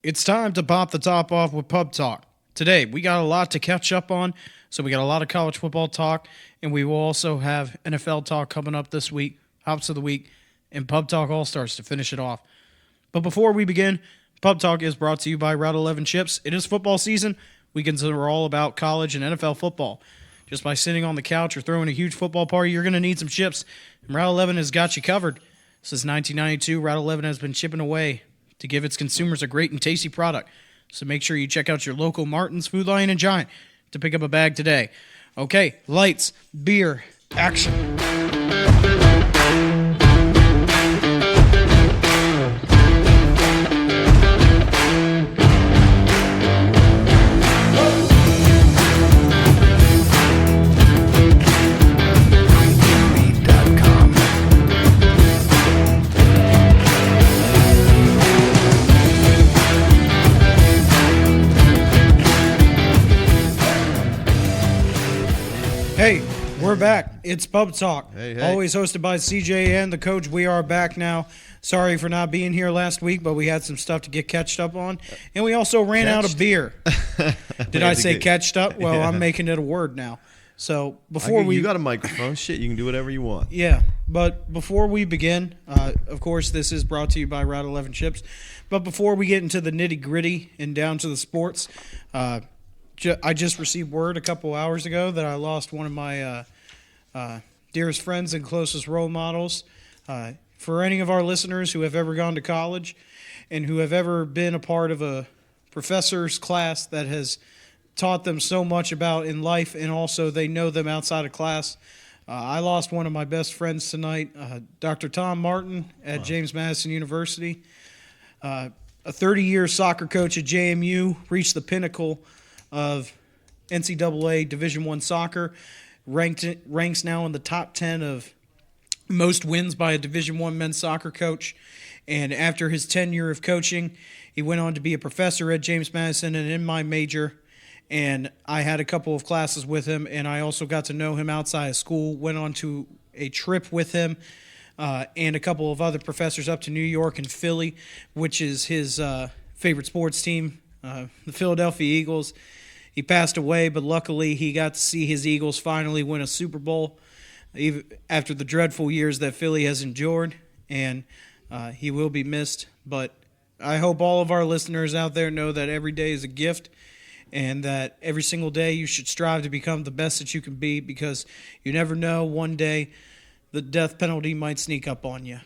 It's time to pop the top off with Pub Talk. Today, we got a lot to catch up on, so we got a lot of college football talk, and we will also have NFL talk coming up this week, Hops of the Week, and Pub Talk All-Stars to finish it off. But before we begin, Pub Talk is brought to you by Route 11 Chips. It is football season. Weekends are all about college and NFL football. Just by sitting on the couch or throwing a huge football party, you're going to need some chips, and Route 11 has got you covered. Since 1992, Route 11 has been chipping away to give its consumers a great and tasty product. So make sure you check out your local Martin's, Food Lion, and Giant to pick up a bag today. Okay, lights, beer, action. Hey, we're back. It's Pub Talk. Hey. Always hosted by CJ and the coach. We are back now. Sorry for not being here last week, but we had some stuff to get catched up on. And we also ran out of beer. Did I say catched up? Well, yeah. I'm making it a word now. So before you got a microphone. Shit, you can do whatever you want. Yeah, but before we begin, of course, this is brought to you by Route 11 Chips. But before we get into the nitty-gritty and down to the sports, I just received word a couple hours ago that I lost one of my dearest friends and closest role models. For any of our listeners who have ever gone to college and who have ever been a part of a professor's class that has taught them so much about in life, and also they know them outside of class, I lost one of my best friends tonight, Dr. Tom Martin at James Madison University. A 30-year soccer coach at JMU, reached the pinnacle of NCAA Division I soccer, ranks now in the top 10 of most wins by a Division I men's soccer coach. And after his tenure of coaching, he went on to be a professor at James Madison and in my major. And I had a couple of classes with him, and I also got to know him outside of school, went on to a trip with him and a couple of other professors up to New York and Philly, which is his favorite sports team, the Philadelphia Eagles. He passed away, but luckily he got to see his Eagles finally win a Super Bowl even after the dreadful years that Philly has endured, and he will be missed. But I hope all of our listeners out there know that every day is a gift and that every single day you should strive to become the best that you can be, because you never know, one day the death penalty might sneak up on you.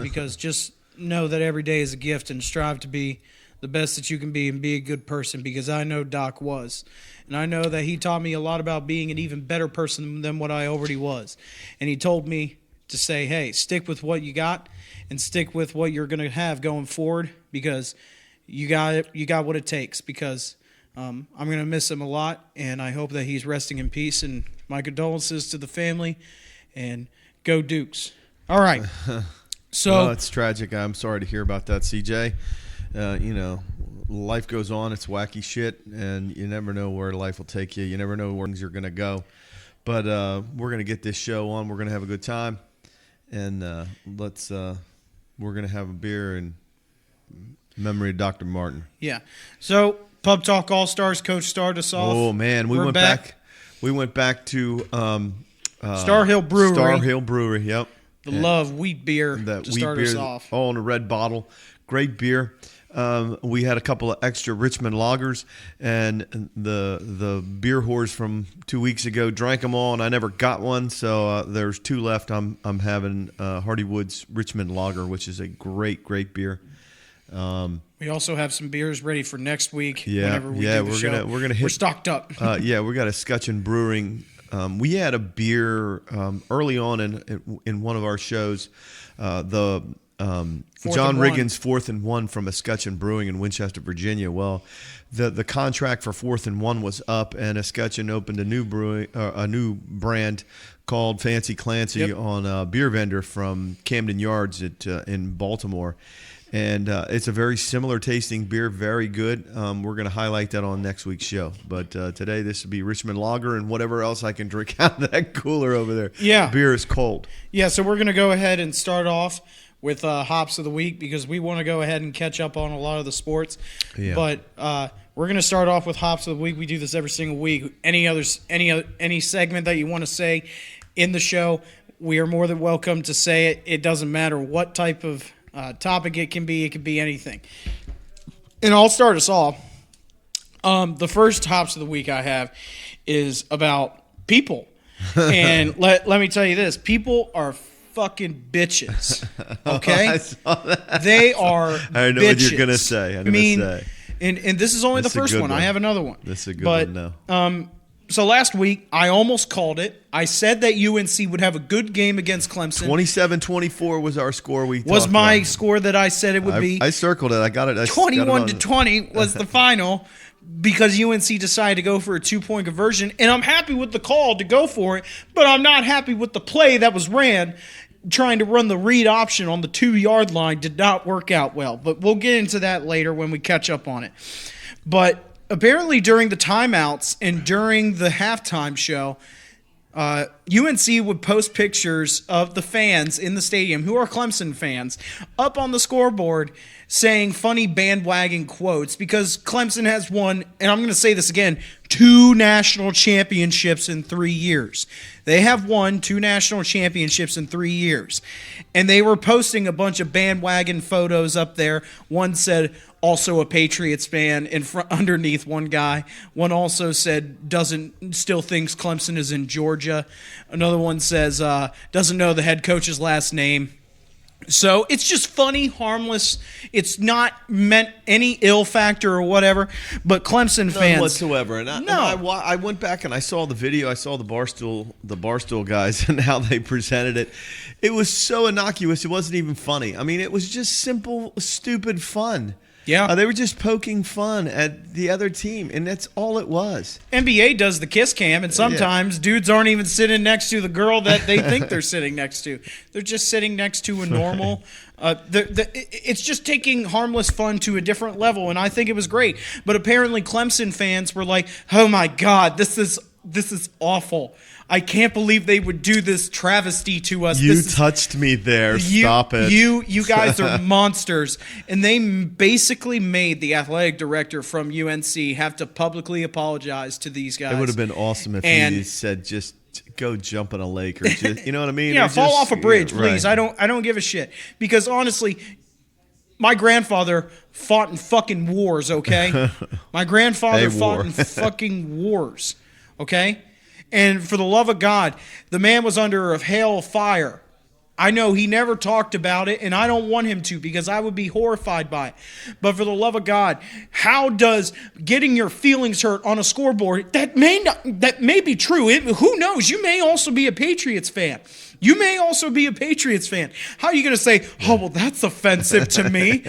Because just know that every day is a gift and strive to be the best that you can be and be a good person, because I know Doc was. And I know that he taught me a lot about being an even better person than what I already was. And he told me to say, hey, stick with what you got and stick with what you're going to have going forward, because you got what it takes, because I'm going to miss him a lot, and I hope that he's resting in peace. And my condolences to the family, and go Dukes. All right. So well, it's tragic. I'm sorry to hear about that, CJ. Life goes on. It's wacky shit, and you never know where life will take you. You never know where things are going to go. But we're going to get this show on. We're going to have a good time, and we're going to have a beer in memory of Dr. Martin. Yeah. So Pub Talk All-Stars, Coach started us off. Oh, man. We went back. We went back to Star Hill Brewery. Star Hill Brewery, yep. The Love wheat beer to start us off. All in a red bottle. Great beer. We had a couple of extra Richmond lagers, and the beer whores from 2 weeks ago drank them all, and I never got one, so there's two left. I'm having Hardywood's Richmond Lager, which is a great beer. We also have some beers ready for next week. Yeah, whenever we do the show. We're stocked up. Yeah, we got a Scutcheon Brewing. We had a beer early on in one of our shows. John Riggins 4th and 1 from Escutcheon Brewing in Winchester, Virginia. Well, the contract for 4th and 1 was up, and Escutcheon opened a new brand called Fancy Clancy on a beer vendor from Camden Yards in Baltimore. And it's a very similar tasting beer, very good. We're going to highlight that on next week's show. But today, this will be Richmond Lager and whatever else I can drink out of that cooler over there. Yeah. Beer is cold. Yeah, so we're going to go ahead and start off with Hops of the Week because we want to go ahead and catch up on a lot of the sports. Yeah. But we're going to start off with Hops of the Week. We do this every single week. Any segment that you want to say in the show, we are more than welcome to say it. It doesn't matter what type of topic it can be. It can be anything. And I'll start us off. The first Hops of the Week I have is about people. And let me tell you this. People are fucking bitches. Okay? I saw that. They are I know bitches. what you're going to say. And this is only That's the a first good one. one. I have another one. This is a good one now. So last week, I almost called it. I said that UNC would have a good game against Clemson. 27-24 was our score. Was my score that I said it would be. I circled it. I got it. 21-20 was the final because UNC decided to go for a 2-point conversion. And I'm happy with the call to go for it, but I'm not happy with the play that was ran. Trying to run the read option on the 2-yard line did not work out well. But we'll get into that later when we catch up on it. But apparently during the timeouts and during the halftime show, UNC would post pictures of the fans in the stadium, who are Clemson fans, up on the scoreboard saying funny bandwagon quotes because Clemson has won, and I'm going to say this again, 2 national championships in 3 years. They have won 2 national championships in 3 years. And they were posting a bunch of bandwagon photos up there. One said, also a Patriots fan, underneath one guy. One also said, still thinks Clemson is in Georgia. Another one says, doesn't know the head coach's last name. So it's just funny, harmless. It's not meant any ill factor or whatever. But Clemson fans, none whatsoever. And I went back and I saw the video. I saw the Barstool guys and how they presented it. It was so innocuous. It wasn't even funny. I mean, it was just simple, stupid fun. Yeah. They were just poking fun at the other team, and that's all it was. NBA does the kiss cam, and sometimes dudes aren't even sitting next to the girl that they think they're sitting next to. They're just sitting next to a normal. It's just taking harmless fun to a different level, and I think it was great. But apparently Clemson fans were like, oh, my God, this is awful. I can't believe they would do this travesty to us. You touched me there. Stop it. You guys are monsters. And they basically made the athletic director from UNC have to publicly apologize to these guys. It would have been awesome if he said just go jump in a lake or just, you know what I mean? Yeah, fall off a bridge, please. Right. I don't give a shit. Because honestly, my grandfather fought in fucking wars, okay? My grandfather fought in fucking wars, okay? And for the love of God, the man was under a hail of fire. I know he never talked about it, and I don't want him to because I would be horrified by it. But for the love of God, how does getting your feelings hurt on a scoreboard, that may be true. Who knows? You may also be a Patriots fan. You may also be a Patriots fan. How are you going to say, oh, well, that's offensive to me?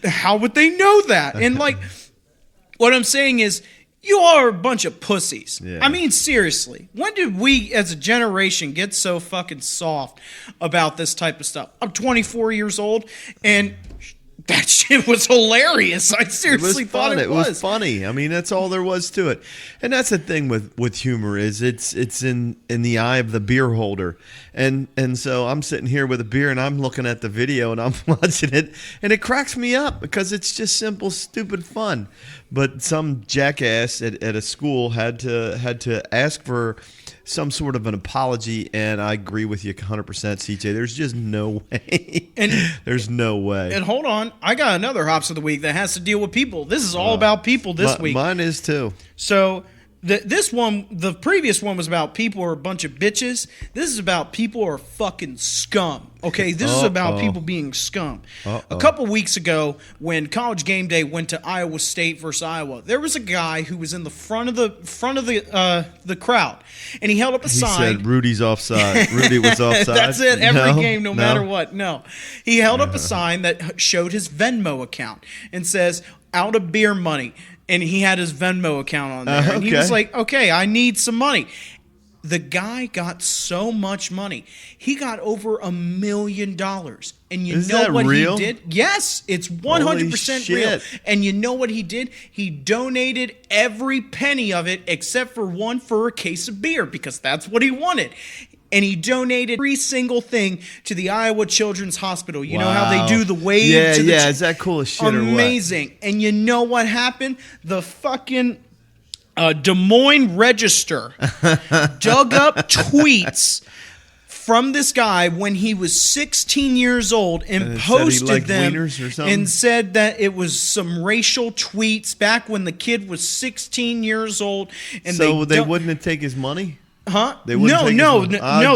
How would they know that? And, what I'm saying is, you all are a bunch of pussies. Yeah. I mean, seriously. When did we as a generation get so fucking soft about this type of stuff? I'm 24 years old, and that shit was hilarious. I seriously thought it was. It was funny. I mean, that's all there was to it. And that's the thing with humor is it's in the eye of the beer holder. And so I'm sitting here with a beer and I'm looking at the video and I'm watching it and it cracks me up because it's just simple, stupid fun. But some jackass at a school had to ask for some sort of an apology, and I agree with you 100%, CJ. There's just no way. There's no way. And hold on, I got another Hops of the Week that has to deal with people. This is all about people this week. Mine is too. So the previous one was about people are a bunch of bitches. This is about people are fucking scum. Okay, this is about people being scum. A couple weeks ago, when College Game Day went to Iowa State versus Iowa, there was a guy who was in the front of the crowd, and he held up a sign. He said Rudy's offside. Rudy was offside. That's it. Every game, no matter what. No, he held up a sign that showed his Venmo account and says "out of beer money." And he had his Venmo account on there. And he was like, okay, I need some money. The guy got so much money. He got over $1 million. And you know what he did? Yes, it's 100% real. And you know what he did? He donated every penny of it except for one for a case of beer because that's what he wanted. and he donated every single thing to the Iowa Children's Hospital. You know how they do the wave to the is that cool as shit or what? Amazing. And you know what happened? The fucking Des Moines Register dug up tweets from this guy when he was 16 years old and posted them and said that it was some racial tweets back when the kid was 16 years old. And so they wouldn't take his money? Huh? They wouldn't no.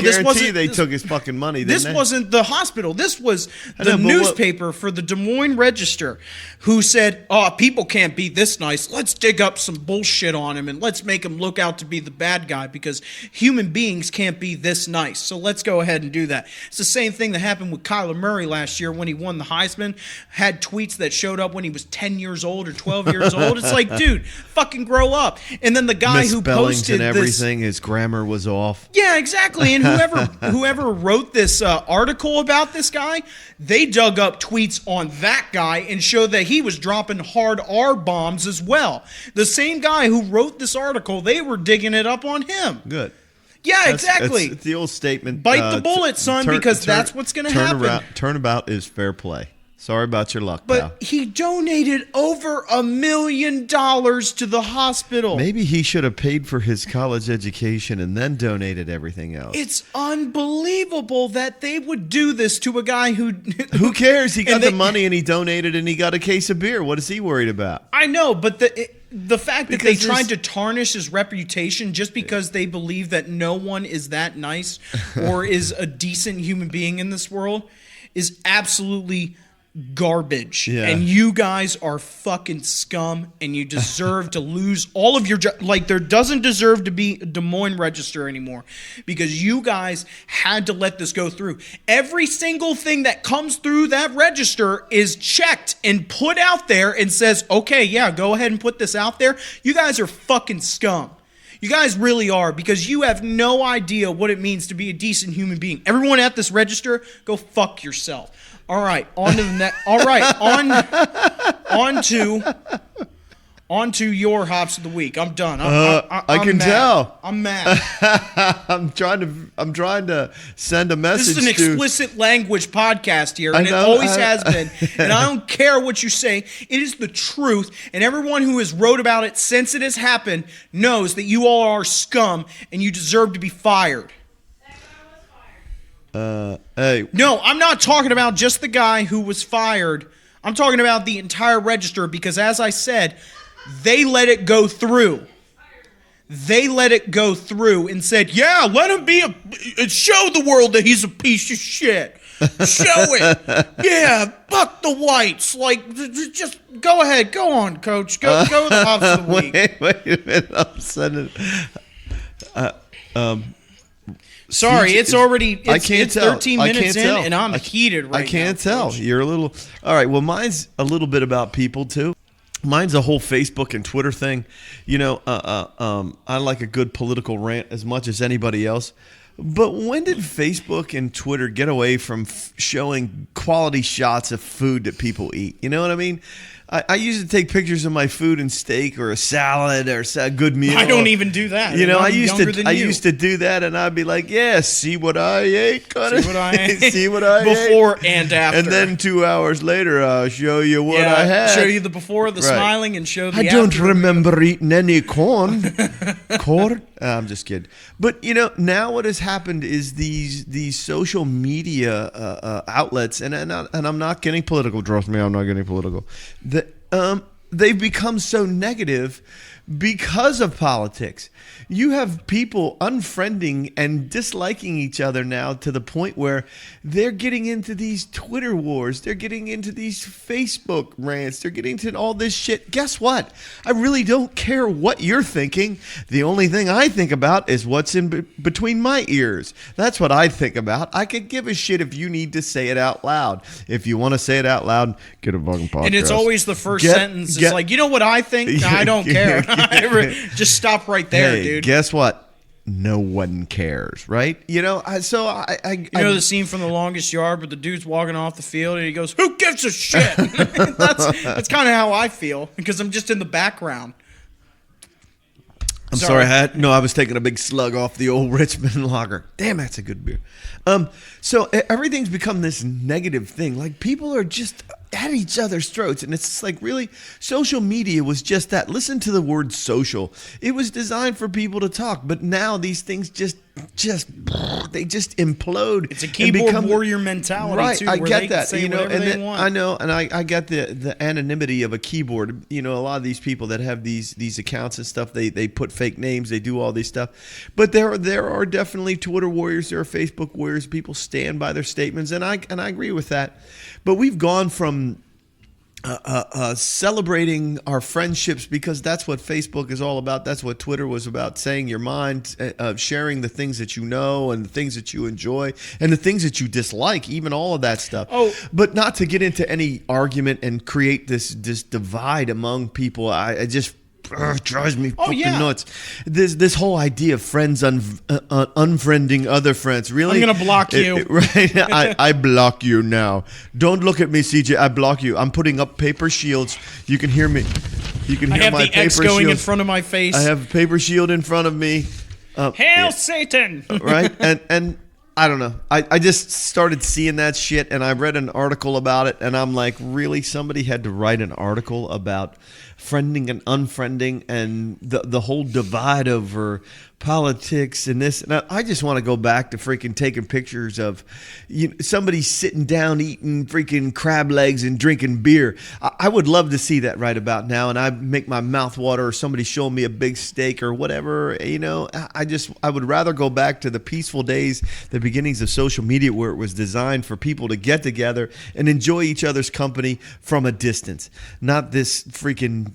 This wasn't. They took his fucking money. This wasn't the hospital. This was the newspaper for the Des Moines Register, who said, "Oh, people can't be this nice. Let's dig up some bullshit on him and let's make him look out to be the bad guy because human beings can't be this nice. So let's go ahead and do that." It's the same thing that happened with Kyler Murray last year when he won the Heisman. Had tweets that showed up when he was 10 years old or 12 years old. It's like, dude, fucking grow up. And then the guy who posted and everything, his grammar was off. Yeah, exactly. And whoever wrote this article about this guy, they dug up tweets on that guy and showed that he was dropping hard R bombs as well. The same guy who wrote this article, they were digging it up on him. Good. Yeah, exactly. It's the old statement. Bite the bullet, son, because that's what's going to happen. Turnabout is fair play. Sorry about your luck, but pal. He donated over $1 million to the hospital. Maybe he should have paid for his college education and then donated everything else. It's unbelievable that they would do this to a guy who... Who cares? He got the money and he donated and he got a case of beer. What is he worried about? I know, but the fact that they tried to tarnish his reputation just because they believe that no one is that nice or is a decent human being in this world is absolutely garbage. Yeah. And you guys are fucking scum and you deserve to lose all of your there doesn't deserve to be a Des Moines Register anymore because you guys had to let this go through. Every single thing that comes through that register is checked and put out there and says, okay, yeah, go ahead and put this out there. You guys are fucking scum. You guys really are, because you have no idea what it means to be a decent human being. Everyone at this register, go fuck yourself. All right, on to the next. All right, on to your hops of the week. I'm done. I can mad. tell. I'm mad. I'm trying to send a message. This is an explicit language podcast here, and it always has been. And I don't care what you say. It is the truth, and everyone who has wrote about it since it has happened knows that you all are scum and you deserve to be fired. Hey. No, I'm not talking about just the guy who was fired. I'm talking about the entire register because, as I said, they let it go through. They let it go through and said, yeah, let him be show the world that he's a piece of shit. Show it. Yeah, fuck the whites. Like, just go ahead. Go on, coach. Go with the hops of the week. Wait a minute. I'm sending... Sorry, it's already. I can't it's tell. 13 minutes in, and I'm heated right now. I can't tell. Coach. You're a little. All right. Well, mine's a little bit about people too. Mine's a whole Facebook and Twitter thing. You know, I like a good political rant as much as anybody else. But when did Facebook and Twitter get away from showing quality shots of food that people eat? You know what I mean? I used to take pictures of my food and steak or a salad or a good meal. I don't even do that. You know, I used to do that, and I'd be like, "Yeah, see what I ate, see what I ate, see what I before ate. and after." And then 2 hours later, I'll show you what I had. Show you the before, the smiling, and show the. I don't remember eating any corn. Corn? I'm just kidding. But you know, now what has happened is these social media outlets, and I'm not getting political. Trust me, I'm not getting political. They've become so negative because of politics. You have people unfriending and disliking each other now to the point where they're getting into these Twitter wars. They're getting into these Facebook rants. They're getting into all this shit. Guess what? I really don't care what you're thinking. The only thing I think about is what's in between my ears. That's what I think about. I could give a shit if you need to say it out loud. If you want to say it out loud, get a fucking podcast. And it's always the first sentence. It's like, you know what I think? No, I don't care. Just stop right there, dude. Guess what? No one cares, right? You know, you know the scene from The Longest Yard where the dude's walking off the field and he goes, "Who gives a shit?" That's kind of how I feel because I'm just in the background. I'm sorry, I was taking a big slug off the old Richmond lager. Damn, that's a good beer. So everything's become this negative thing. Like, people are just at each other's throats, and it's just like, really, social media was just that. Listen to the word social. It was designed for people to talk, but now these things just implode. It's a keyboard warrior mentality, right? too. I where get they that, say you know, whatever and they then, want. I know, and I get the anonymity of a keyboard. You know, a lot of these people that have these accounts and stuff, they put fake names, they do all these stuff. But there are definitely Twitter warriors, there are Facebook warriors. People stand by their statements, and I agree with that. But we've gone from celebrating our friendships, because that's what Facebook is all about. That's what Twitter was about, saying your mind, sharing the things that you know and the things that you enjoy and the things that you dislike, even all of that stuff. But not to get into any argument and create this divide among people. I just drives me fucking nuts. This whole idea of friends unfriending other friends. Really, I'm gonna block you. Right? I block you now. Don't look at me, CJ. I block you. I'm putting up paper shields. You can hear me. You can hear my paper shield. I have the X going in front of my face. I have a paper shield in front of me. Hail Satan! Right? And I don't know. I just started seeing that shit, and I read an article about it, and I'm like, really? Somebody had to write an article about friending and unfriending and the whole divide over politics and this. And I just want to go back to freaking taking pictures of somebody sitting down eating freaking crab legs and drinking beer. I would love to see that right about now, and I make my mouth water, or somebody showing me a big steak or whatever. You know, I would rather go back to the peaceful days, the beginnings of social media, where it was designed for people to get together and enjoy each other's company from a distance, not this freaking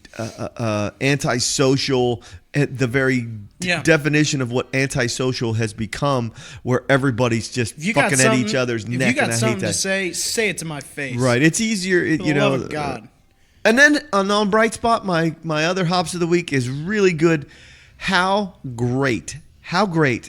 antisocial, at the very definition of what antisocial has become, where everybody's just fucking at each other's neck. If you got something to say it to my face. Right. It's easier, For the love of God. And then on Bright Spot, my other hops of the week is really good. How great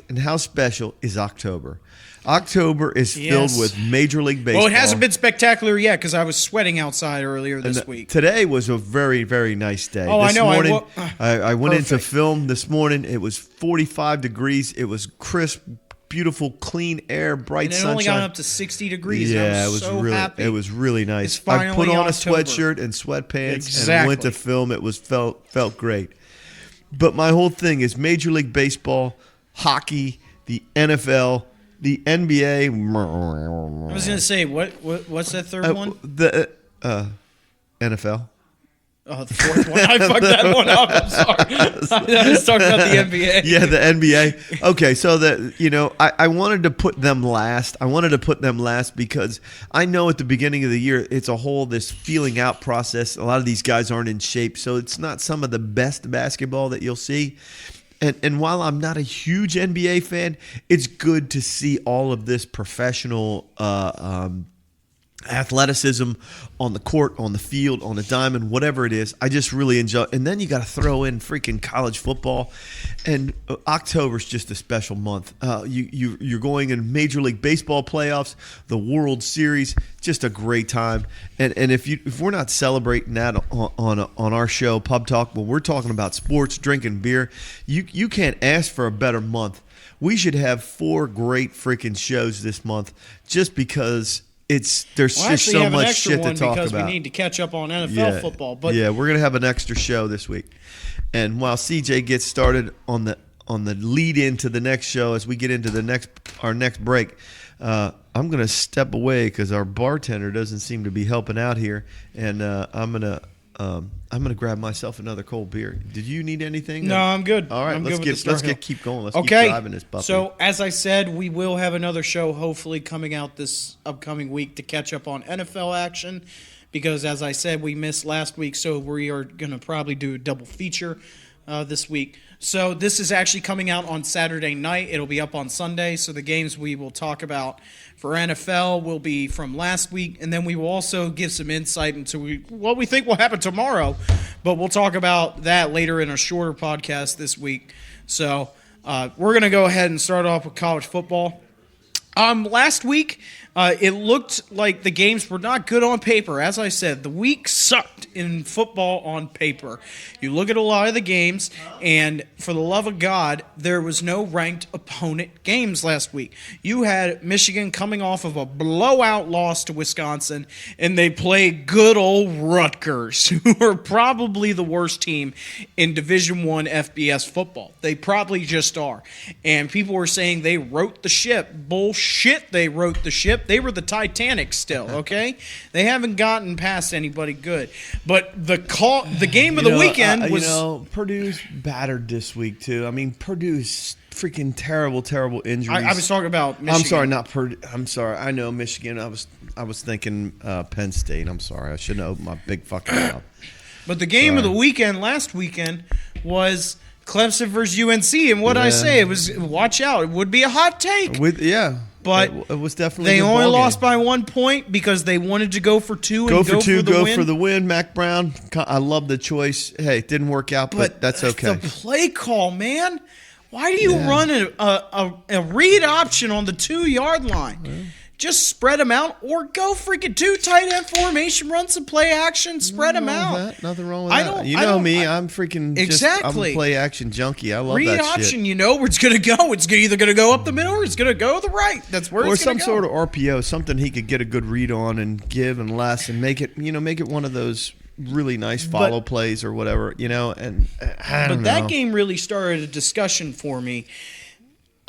and how special is October? October is filled with Major League Baseball. Well, it hasn't been spectacular yet, because I was sweating outside earlier this week. Today was a very, very nice day. Oh, this I know. Morning, I went into film this morning. It was 45 degrees. It was crisp, beautiful, clean air, bright sunshine. And it only got up to 60 degrees. Yeah, I was so really, happy. it was really nice. It's finally I put on October. a sweatshirt and sweatpants Exactly. and went to film. It was felt great. But my whole thing is Major League Baseball, hockey, the NFL, the NBA. I was going to say, what's that third one? The NFL. Oh, the fourth one. I fucked that one up. I'm sorry. I was talking about the NBA. Yeah, the NBA. Okay, so I wanted to put them last. I wanted to put them last because I know at the beginning of the year, it's this feeling out process. A lot of these guys aren't in shape, so it's not some of the best basketball that you'll see. And while I'm not a huge NBA fan, it's good to see all of this professional athleticism on the court, on the field, on the diamond, whatever it is. I just really enjoy. And then you got to throw in freaking college football. And October's just a special month. You're going in Major League Baseball playoffs, the World Series, just a great time. And if we're not celebrating that on our show, Pub Talk, when we're talking about sports, drinking beer, you can't ask for a better month. We should have 4 great freaking shows this month, just because there's just so much shit to talk because about. We need to catch up on NFL football. But yeah, we're gonna have an extra show this week. And while CJ gets started on the lead into the next show, as we get into our next break, I'm gonna step away because our bartender doesn't seem to be helping out here, and I'm gonna grab myself another cold beer. Did you need anything? No, I'm good. All right, let's keep going. Let's keep driving this puppy. So as I said, we will have another show hopefully coming out this upcoming week to catch up on NFL action, because as I said, we missed last week, so we are gonna probably do a double feature this week. So this is actually coming out on Saturday night. It'll be up on Sunday. So the games we will talk about for NFL will be from last week, and then we will also give some insight into what we think will happen tomorrow. But we'll talk about that later in a shorter podcast this week. So we're going to go ahead and start off with college football. Last week, it looked like the games were not good on paper. As I said, the week sucked in football on paper. You look at a lot of the games, and for the love of God, there was no ranked opponent games last week. You had Michigan coming off of a blowout loss to Wisconsin, and they play good old Rutgers, who are probably the worst team in Division I FBS football. They probably just are. And people were saying they wrote the ship. Bullshit, they wrote the ship. They were the Titanic still, okay? They haven't gotten past anybody good. But the game of the weekend was... Purdue's battered this week, too. I mean, Purdue's freaking terrible injuries. I was talking about Michigan. I'm sorry, not Purdue. I'm sorry. I know Michigan. I was thinking Penn State. I'm sorry. I shouldn't have opened my big fucking mouth. But the game of the weekend last weekend was Clemson versus UNC. And what I say, it was, watch out. It would be a hot take. But it was definitely. They only lost by 1 point because they wanted to go for two and go for the win. Mac Brown. I love the choice. Hey, it didn't work out, but that's okay. The play call, man. Why do you run a read option on the 2-yard line? Yeah. Just spread them out, or go freaking 2 tight end formation, run some play action, spread them out. Nothing wrong with that. You know me, I'm freaking I'm a play action junkie. I love that shit. Read option, you know where it's going to go. It's either going to go up the middle or it's going to go the right. That's where it's going to go. Or some sort of RPO, something he could get a good read on and give and less and make it one of those really nice follow plays or whatever, and I don't know. But that game really started a discussion for me.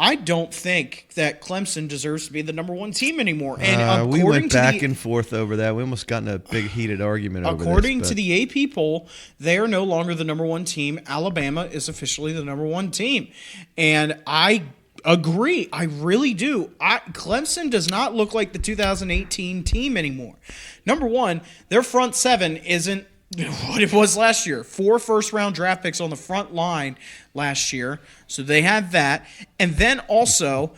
I don't think that Clemson deserves to be the number 1 team anymore. And we went back and forth over that. We almost got in a big heated argument over this. According to the AP poll, they are no longer the number 1 team. Alabama is officially the number 1 team. And I agree. I really do. Clemson does not look like the 2018 team anymore. Number 1, their front 7 isn't what it was last year. 4 first-round draft picks on the front line last year, so they have that. And then also,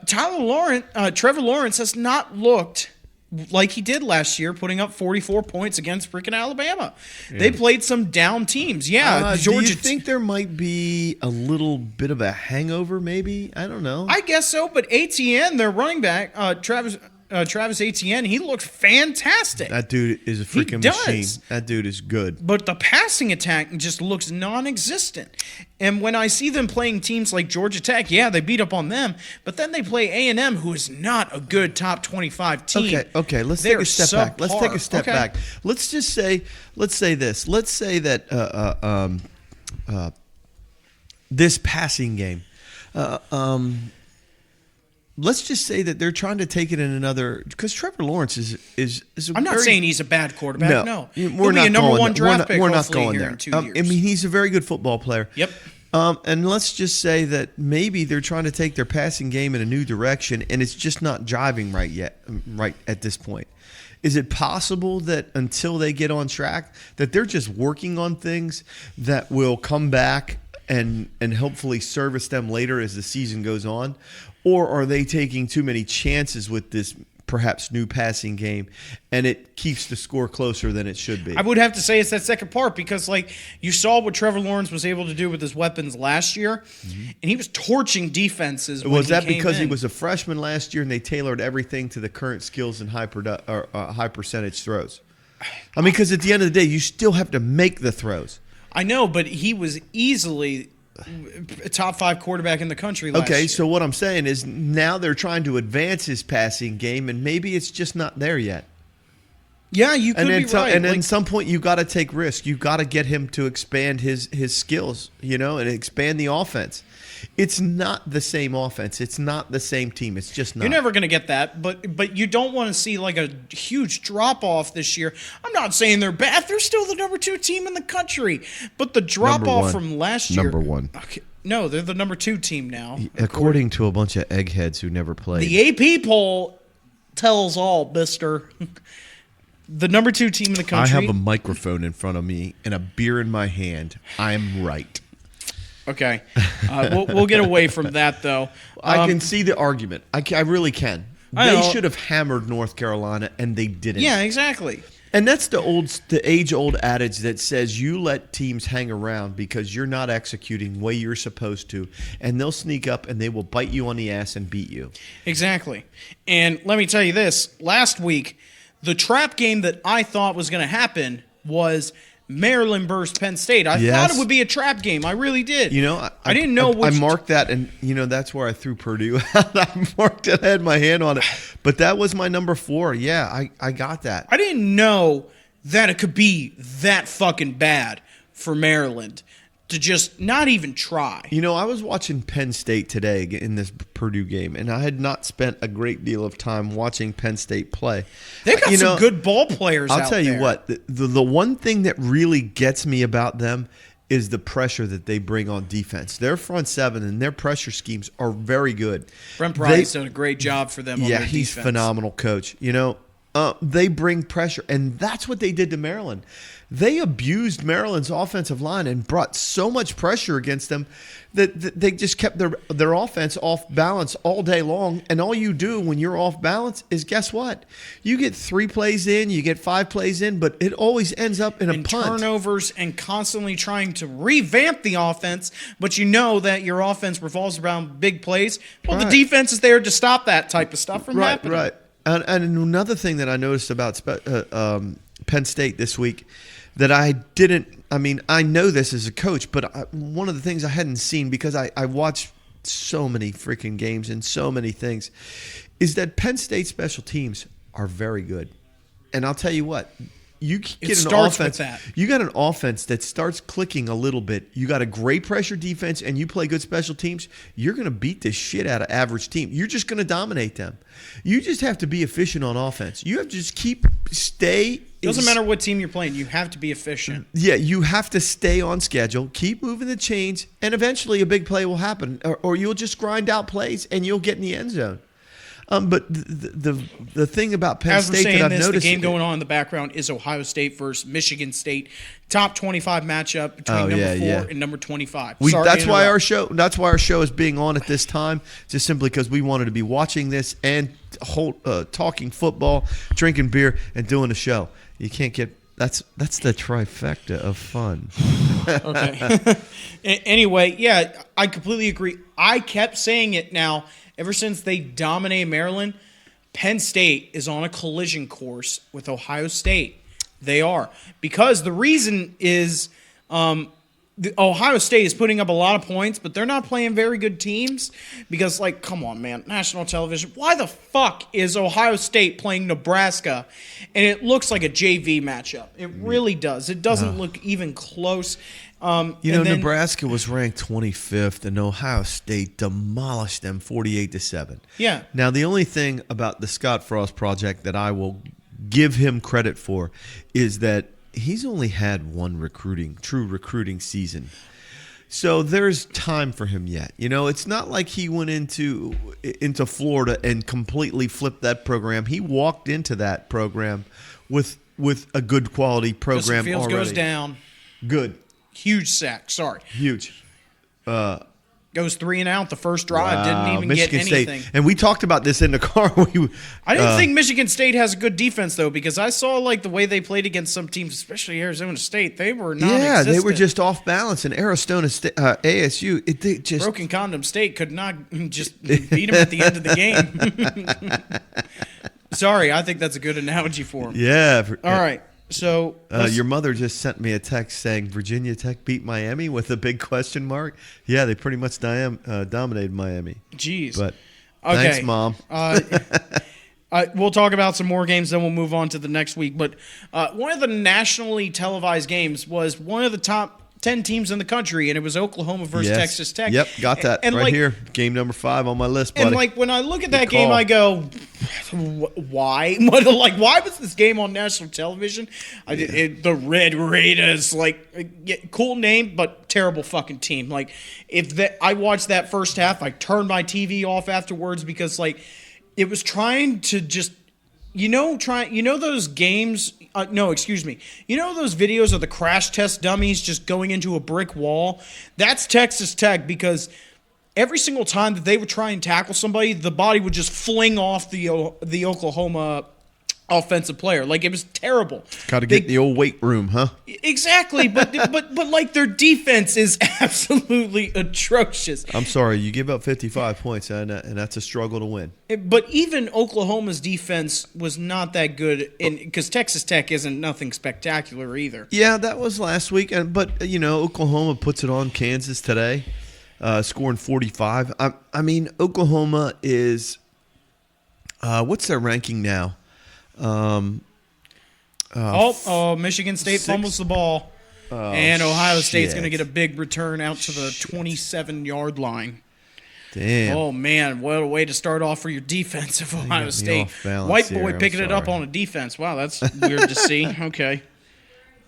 Trevor Lawrence has not looked like he did last year, putting up 44 points against freaking Alabama. Yeah. They played some down teams. Yeah, Georgia. Do you think there might be a little bit of a hangover, maybe? I don't know. I guess so, but Etienne, their running back, Travis Etienne, he looks fantastic. That dude is a freaking machine. That dude is good. But the passing attack just looks non-existent. And when I see them playing teams like Georgia Tech, yeah, they beat up on them. But then they play A&M, who is not a good top 25 team. Okay. Let's take a step back. Let's take a step back. Let's say this. Let's say that this passing game. Let's just say that they're trying to take it in another, because Trevor Lawrence is. I'm not saying he's a bad quarterback. No, we're not be a number going 1 draft pick. We're not going here there. in 2 years. I mean, he's a very good football player. Yep. And let's just say that maybe they're trying to take their passing game in a new direction, and it's just not jiving right at this point. Is it possible that until they get on track, that they're just working on things that will come back and hopefully service them later as the season goes on? Or are they taking too many chances with this perhaps new passing game, and it keeps the score closer than it should be? I would have to say it's that second part, because you saw what Trevor Lawrence was able to do with his weapons last year, and he was torching defenses. Was that because he was a freshman last year and they tailored everything to the current skills and high percentage throws? I mean, because at the end of the day, you still have to make the throws. I know, but he was easily a top 5 quarterback in the country last year. Okay, so what I'm saying is now they're trying to advance his passing game, and maybe it's just not there yet. Yeah, you could be right. And then at some point, you got to take risks. You got to get him to expand his skills, and expand the offense. It's not the same offense. It's not the same team. It's just not. You're never going to get that, but you don't want to see a huge drop-off this year. I'm not saying they're bad. They're still the number 2 team in the country. But the drop-off from last year. Number 1. Okay, no, they're the number 2 team now. According to a bunch of eggheads who never played. The AP poll tells all, mister. The number 2 team in the country. I have a microphone in front of me and a beer in my hand. I'm right. Okay. We'll get away from that, though. I can see the argument. I really can. They should have hammered North Carolina, and they didn't. Yeah, exactly. And that's the age-old adage that says you let teams hang around because you're not executing the way you're supposed to, and they'll sneak up and they will bite you on the ass and beat you. Exactly. And let me tell you this. Last week, the trap game that I thought was going to happen was Maryland versus Penn State. I thought it would be a trap game. I really did. You know, I didn't know I marked that, and that's where I threw Purdue out. I marked it. I had my hand on it. But that was my number 4. Yeah, I got that. I didn't know that it could be that fucking bad for Maryland to just not even try. I was watching Penn State today in this Purdue game, and I had not spent a great deal of time watching Penn State play. They've got some good ball players out there. I'll tell you what, the one thing that really gets me about them is the pressure that they bring on defense. Their front seven and their pressure schemes are very good. Brent Pryde's done a great job for them on their defense. Yeah, he's a phenomenal coach. They bring pressure, and that's what they did to Maryland. They abused Maryland's offensive line and brought so much pressure against them that they just kept their offense off balance all day long. And all you do when you're off balance is, guess what? You get 3 plays in, you get 5 plays in, but it always ends up in a punt. Turnovers and constantly trying to revamp the offense, but you know that your offense revolves around big plays. Well, the defense is there to stop that type of stuff from happening. Right. And another thing that I noticed about Penn State this week that I know this as a coach, but one of the things I hadn't seen because I watched so many freaking games and so many things is that Penn State special teams are very good. And I'll tell you what, you get an offense. You got an offense that starts clicking a little bit. You got a great pressure defense, and you play good special teams. You're going to beat the shit out of average team. You're just going to dominate them. You just have to be efficient on offense. You have to just stay. Doesn't matter what team you're playing. You have to be efficient. Yeah, you have to stay on schedule. Keep moving the chains, and eventually a big play will happen, or you'll just grind out plays and you'll get in the end zone. But the thing about Penn State that I've noticed, the game going on in the background is Ohio State versus Michigan State, top 25 matchup between number 4 and number 25. That's why our show is being on at this time, just simply because we wanted to be watching this and talking football, drinking beer, and doing a show. You can't get that's the trifecta of fun. Okay. Anyway, yeah, I completely agree. I kept saying it now. Ever since they dominated Maryland, Penn State is on a collision course with Ohio State. They are. Because the reason is Ohio State is putting up a lot of points, but they're not playing very good teams. Because, come on, man, national television. Why the fuck is Ohio State playing Nebraska? And it looks like a JV matchup. It really does. It doesn't look even close. Nebraska was ranked 25th, and Ohio State demolished them 48-7. Yeah. Now, the only thing about the Scott Frost project that I will give him credit for is that he's only had one true recruiting season. So there's time for him yet. It's not like he went into Florida and completely flipped that program. He walked into that program with a good quality program Fields already. Goes down. Good. Huge sack. Sorry. Huge. Goes 3 and out the first drive. Wow. Didn't even Michigan get anything. State. And we talked about this in the car. I didn't think Michigan State has a good defense, though, because I saw the way they played against some teams, especially Arizona State. They were non-existent. Yeah, they were just off balance. And Arizona State, ASU, they just Broken Condom State could not just beat them at the end of the game. Sorry, I think that's a good analogy for them. Yeah. All right. So your mother just sent me a text saying Virginia Tech beat Miami with a big question mark. Yeah, they pretty much dominated Miami. Jeez. But okay. Thanks, Mom. We'll talk about some more games, then we'll move on to the next week. But one of the nationally televised games was one of the top 10 teams in the country, and it was Oklahoma versus Texas Tech. Yep, got that here. Game number 5 on my list, buddy. And when I look at that game, I go, why? Why was this game on national television? The Red Raiders, cool name, but terrible fucking team. I watched that first half, I turned my TV off afterwards because it was trying to just. Those games. Excuse me. Those videos of the crash test dummies just going into a brick wall? That's Texas Tech because every single time that they would try and tackle somebody, the body would just fling off the Oklahoma offensive player. Like, it was terrible. Got to get the old weight room, huh? Exactly, but like their defense is absolutely atrocious. I'm sorry, you give up 55 points, and that's a struggle to win. But even Oklahoma's defense was not that good, because Texas Tech isn't nothing spectacular either. Yeah, that was last week, but Oklahoma puts it on Kansas today, scoring 45. I mean, Oklahoma is what's their ranking now? Michigan State fumbles the ball, and Ohio State's going to get a big return out to the 27-yard line. Damn. Oh, man, what a way to start off for your defense of Ohio State. White boy picking it up on a defense. Wow, that's weird to see. Okay.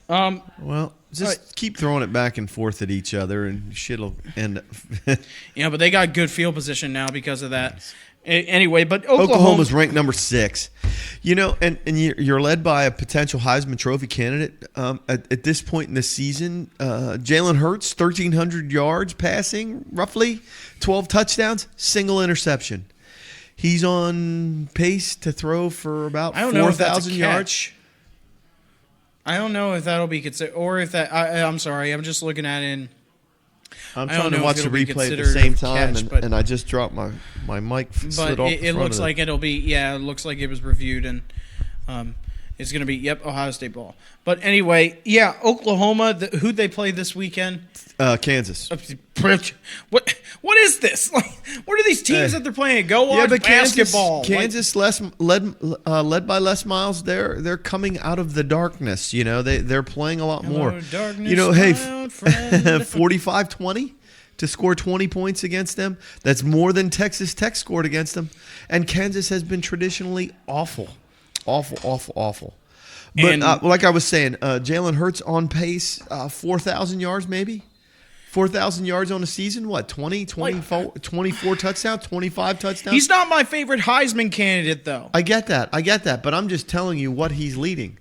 Well, just keep throwing it back and forth at each other, and shit'll end up. Yeah, but they got good field position now because of that. Anyway, but Oklahoma's ranked number 6. And you're led by a potential Heisman Trophy candidate at this point in the season. Jalen Hurts, 1,300 yards passing, roughly 12 touchdowns, single interception. He's on pace to throw for about 4,000 yards. I don't know if that'll be considered, or if that. I'm sorry, I'm just looking at it. I'm trying to watch the replay at the same time, and I just dropped my mic. But it looks like it'll be. Yeah, it looks like it was reviewed, and it's going to be Ohio State ball. But anyway, yeah, Oklahoma. Who'd they play this weekend? Kansas. What is this? Like, what are these teams that they're playing? Go watch basketball. Kansas, led by Les Miles. They're coming out of the darkness. They're playing a lot more. Hey, 45-20 to score 20 points against them. That's more than Texas Tech scored against them. And Kansas has been traditionally awful. But like I was saying, Jalen Hurts on pace, 4,000 yards maybe. 4,000 yards on a season, what, 24 touchdowns, 25 touchdowns? He's not my favorite Heisman candidate, though. I get that, but I'm just telling you what he's leading.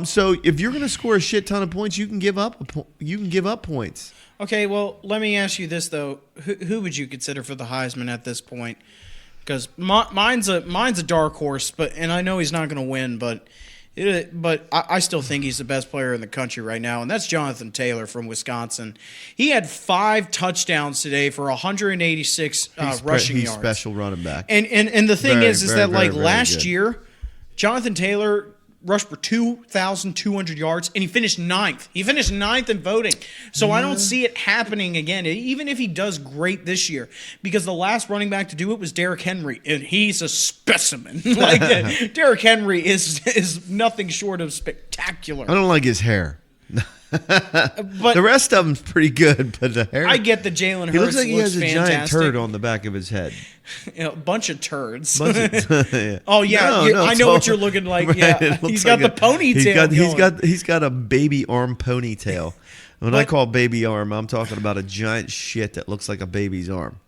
So if you're going to score a shit ton of points, you can give up points. Okay, well, let me ask you this, though. Who would you consider for the Heisman at this point? Because mine's a dark horse, and I know he's not going to win, but I still think he's the best player in the country right now, and that's Jonathan Taylor from Wisconsin. He had 5 touchdowns today for 186 rushing yards. He's special running back. And the thing is that last year, Jonathan Taylor rushed for 2,200 yards, and he finished 9th. He finished 9th in voting. So I don't see it happening again, even if he does great this year, because the last running back to do it was Derrick Henry, and he's a specimen. Derrick Henry is nothing short of spectacular. I don't like his hair. But the rest of them's pretty good, but the hair. I get the Jalen Hurts. He looks like he has a fantastic. giant turd on the back of his head. A bunch of turds. Yeah. Oh yeah, I know what you're looking like. Right. Yeah, he's got the ponytail. He's got a baby arm ponytail. When I call baby arm, I'm talking about a giant shit that looks like a baby's arm.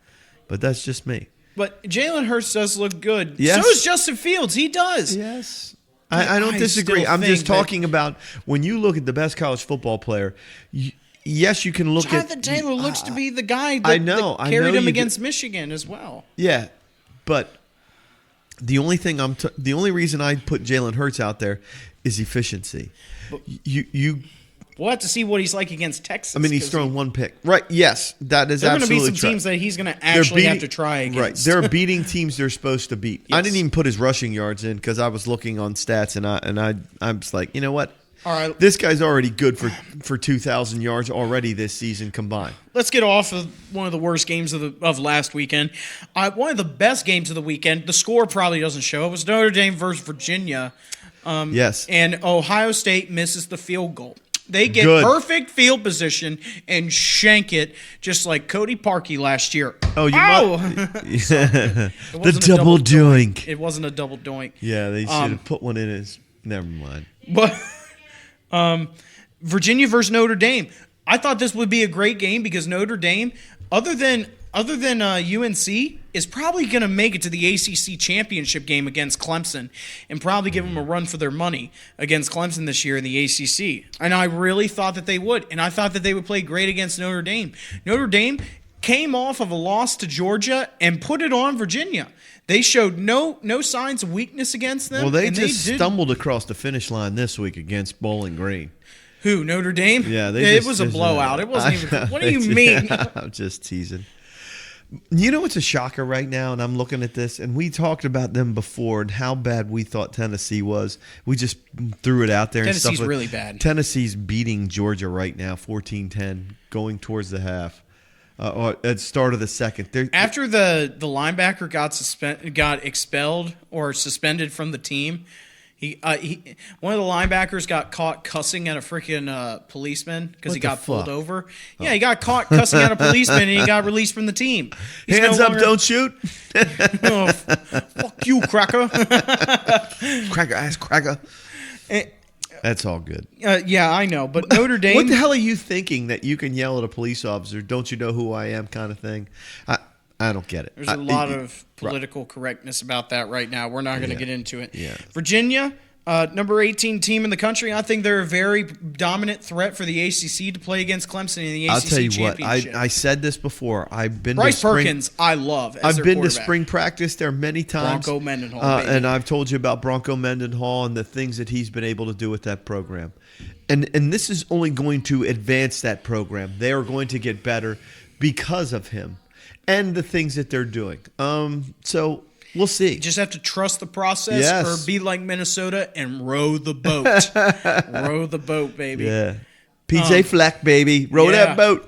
But that's just me. But Jalen Hurts does look good. Yes. So does Justin Fields. He does. Yes. I don't disagree. I'm just talking about when you look at the best college football player. Yes, you can look at Jonathan Taylor looks to be the guy that carried him against Michigan as well. Yeah, but the only reason I put Jalen Hurts out there is efficiency. We'll have to see what he's like against Texas. I mean, he's thrown 1 pick. Right, yes. That is absolutely true. There are going to be some teams that he's going to actually have to try against. Right, they're beating teams they're supposed to beat. Yes. I didn't even put his rushing yards in because I was looking on stats, and I'm just like, you know what? All right. This guy's already good for 2,000 yards already this season combined. Let's get off of one of the worst games of last weekend. One of the best games of the weekend, the score probably doesn't show. It was Notre Dame versus Virginia. Yes. And Ohio State misses the field goal. They get perfect field position and shank it just like Cody Parkey last year. Oh, the double doink. It wasn't a double doink. Yeah, they should have put one in his. Never mind. But Virginia versus Notre Dame. I thought this would be a great game because Notre Dame, other than UNC, is probably going to make it to the ACC championship game against Clemson and probably give them a run for their money against Clemson this year in the ACC. And I really thought that they would, and I thought that they would play great against Notre Dame. Notre Dame came off of a loss to Georgia and put it on Virginia. They showed no signs of weakness against them. Well, they just stumbled across the finish line this week against Bowling Green. Who, Notre Dame? Yeah, it was a blowout. It wasn't even. What do you mean? I'm just teasing. You know what's a shocker right now, and I'm looking at this, and we talked about them before and how bad we thought Tennessee was. We just threw it out there. Tennessee's really bad. Tennessee's beating Georgia right now, 14-10, going towards the half. Or at the start of the second. After the linebacker got expelled or suspended from the team, one of the linebackers got caught cussing at a freaking policeman because he got pulled over. Oh. Yeah, he got caught cussing at a policeman and he got released from the team. Hands up, don't shoot. Oh, fuck you, cracker. Cracker, ass cracker. That's all good. Yeah, I know. But Notre Dame. What the hell are you thinking that you can yell at a police officer, don't you know who I am kind of thing? I don't get it. There's a lot of political correctness about that right now. We're not going to get into it. Yeah. Virginia, number 18 team in the country. I think they're a very dominant threat for the ACC to play against Clemson in the ACC championship. I'll tell you what. I said this before. I've been Bryce Perkins. I love. I've been to spring practice there many times. Bronco Mendenhall, and I've told you about Bronco Mendenhall and the things that he's been able to do with that program. And this is only going to advance that program. They are going to get better because of him and the things that they're doing. So we'll see. You just have to trust the process or be like Minnesota and row the boat. Row the boat, baby. Yeah. PJ Fleck, baby. Row that boat.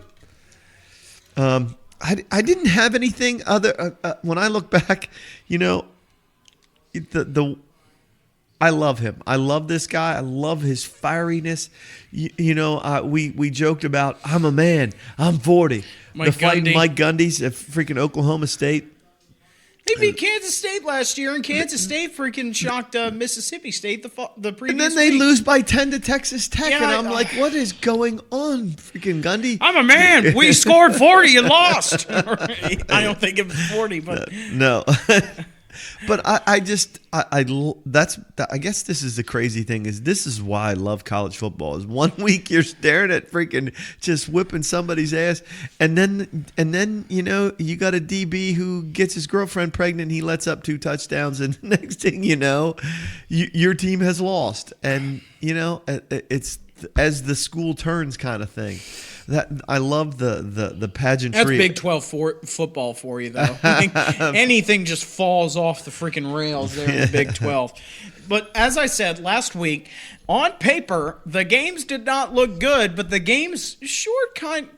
I didn't have anything other when I look back, you know, I love him. I love this guy. I love his fieriness. You know, we joked about, I'm a man. I'm 40. Fighting Mike Gundy's at freaking Oklahoma State. They beat Kansas State last year, and Kansas State freaking shocked Mississippi State the previous And then they week. lose by 10 to Texas Tech, and I'm like, what is going on, freaking Gundy? I'm a man. We scored 40 and lost. I don't think it was 40, but no. But I guess this is the crazy thing is this is why I love college football is 1 week you're staring at freaking just whipping somebody's ass and then you know you got a DB who gets his girlfriend pregnant, he lets up 2 touchdowns, and the next thing you know your team has lost, and you know it's as the school turns kind of thing. That I love the pageantry. That's Big 12 football for you, though. Anything just falls off the freaking rails there in the Big 12. But as I said last week, on paper, the games did not look good, but the games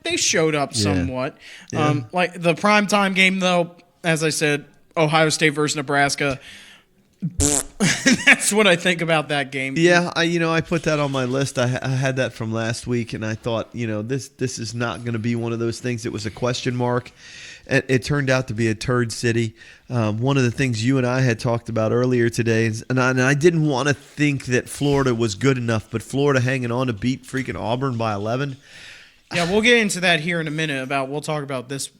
they showed up somewhat. Yeah. Like the primetime game, though, as I said, Ohio State versus Nebraska. That's what I think about that game. Yeah, I put that on my list. I had that from last week, and I thought, this is not going to be one of those things. It was a question mark. It turned out to be a turd city. One of the things you and I had talked about earlier today, and I didn't want to think that Florida was good enough, but Florida hanging on to beat freaking Auburn by 11. Yeah, we'll get into that here in a minute. We'll talk about this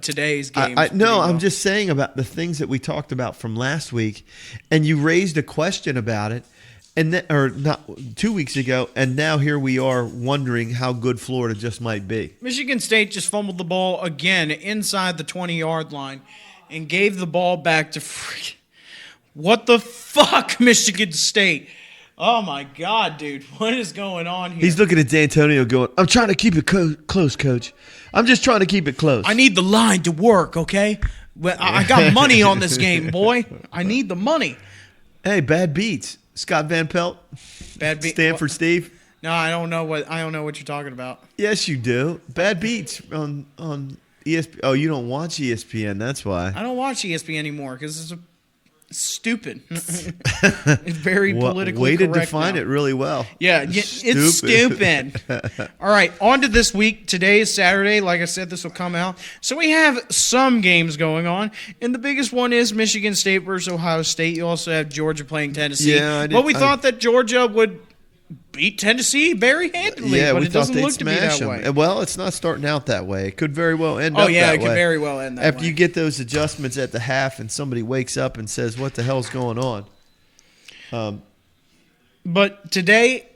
today's game. I'm just saying about the things that we talked about from last week, and you raised a question about it, or not 2 weeks ago, and now here we are wondering how good Florida just might be. Michigan State just fumbled the ball again inside the 20-yard line, and gave the ball back to what the fuck, Michigan State. Oh, my God, dude. What is going on here? He's looking at D'Antonio going, I'm trying to keep it close, Coach. I'm just trying to keep it close. I need the line to work, okay? Well, I got money on this game, boy. I need the money. Hey, bad beats. Scott Van Pelt. Bad beats. Stanford Steve. No, I don't know what you're talking about. Yes, you do. Bad beats on ESPN. Oh, you don't watch ESPN. That's why. I don't watch ESPN anymore because it's stupid. It's very politically way to correct define now. it really well. Yeah, it's stupid. All right, on to this week. Today is Saturday. Like I said, this will come out. So we have some games going on, and the biggest one is Michigan State versus Ohio State. You also have Georgia playing Tennessee. Yeah, but we thought that Georgia would beat Tennessee very handily, yeah, but we it doesn't thought look they'd to be that smash way. them. Well, it's not starting out that way. It could very well end up that way. Oh, yeah, it could very well end that way. After you get those adjustments at the half and somebody wakes up and says, what the hell's going on? But today,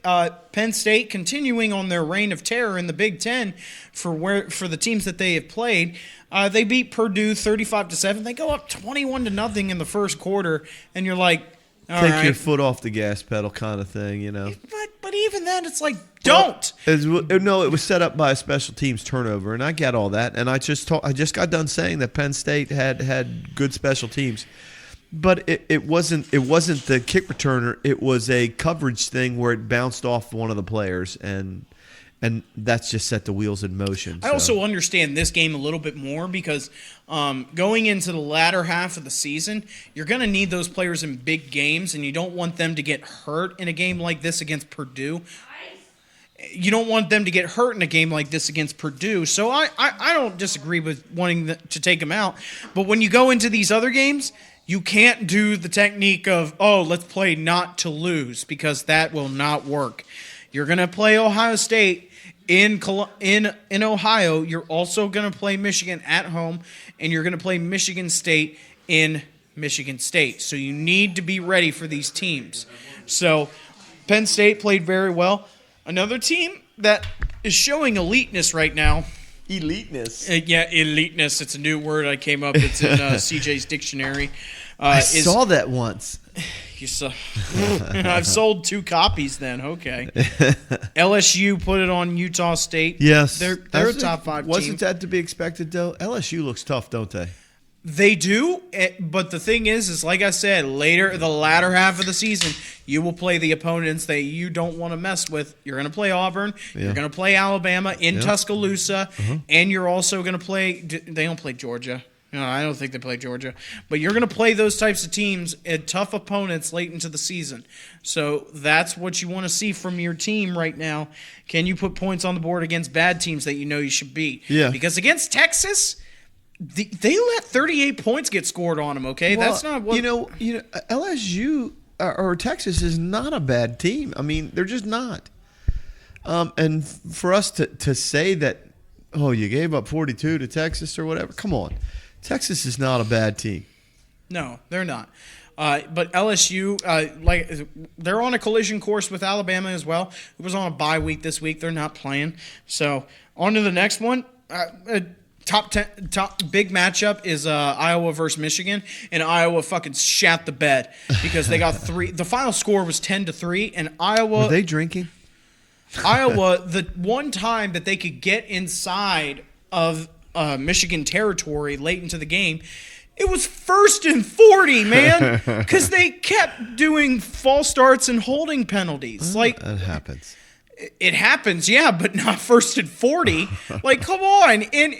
Penn State continuing on their reign of terror in the Big Ten for the teams that they have played. They beat Purdue 35-7. They go up 21-0 in the first quarter, and you're like, all Take right. your foot off the gas pedal kind of thing, you know. But even then, it's like, don't. No, it was set up by a special teams turnover, and I get all that. And I just got done saying that Penn State had good special teams. But it wasn't the kick returner. It was a coverage thing where it bounced off one of the players, and that's just set the wheels in motion. I also understand this game a little bit more because going into the latter half of the season, you're going to need those players in big games, and you don't want them to get hurt in a game like this against Purdue. You don't want them to get hurt in a game like this against Purdue. So I don't disagree with wanting to take them out. But when you go into these other games, you can't do the technique of, let's play not to lose, because that will not work. You're going to play Ohio State in Ohio. You're also going to play Michigan at home, and you're going to play Michigan State in Michigan State. So you need to be ready for these teams. So Penn State played very well. Another team that is showing eliteness right now. Eliteness. Eliteness. It's a new word I came up. It's in CJ's dictionary. I saw that once. You saw. I've sold 2 copies then. Okay. LSU put it on Utah State. Yes. They're a top 5 team. Wasn't that to be expected, though? LSU looks tough, don't they? They do, but the thing is like I said, the latter half of the season, you will play the opponents that you don't want to mess with. You're going to play Auburn. Yeah. You're going to play Alabama in Tuscaloosa, and you're also going to play – they don't play Georgia. No, I don't think they play Georgia. But you're going to play those types of teams at tough opponents late into the season. So that's what you want to see from your team right now. Can you put points on the board against bad teams that you know you should beat? Yeah. Because against Texas – they let 38 points get scored on them, okay? Well, that's not what... You know, LSU or Texas is not a bad team. I mean, they're just not. And for us to say that, you gave up 42 to Texas or whatever, come on. Texas is not a bad team. No, they're not. But LSU, they're on a collision course with Alabama as well. It was on a bye week this week. They're not playing. So on to the next one. Top big matchup is Iowa versus Michigan, and Iowa fucking shat the bed because they got 3. The final score was 10-3, and Iowa. Were they drinking? Iowa, the one time that they could get inside of Michigan territory late into the game, it was 1st and 40, man, because they kept doing false starts and holding penalties. That happens. It happens, yeah, but not 1st and 40. Like, come on. And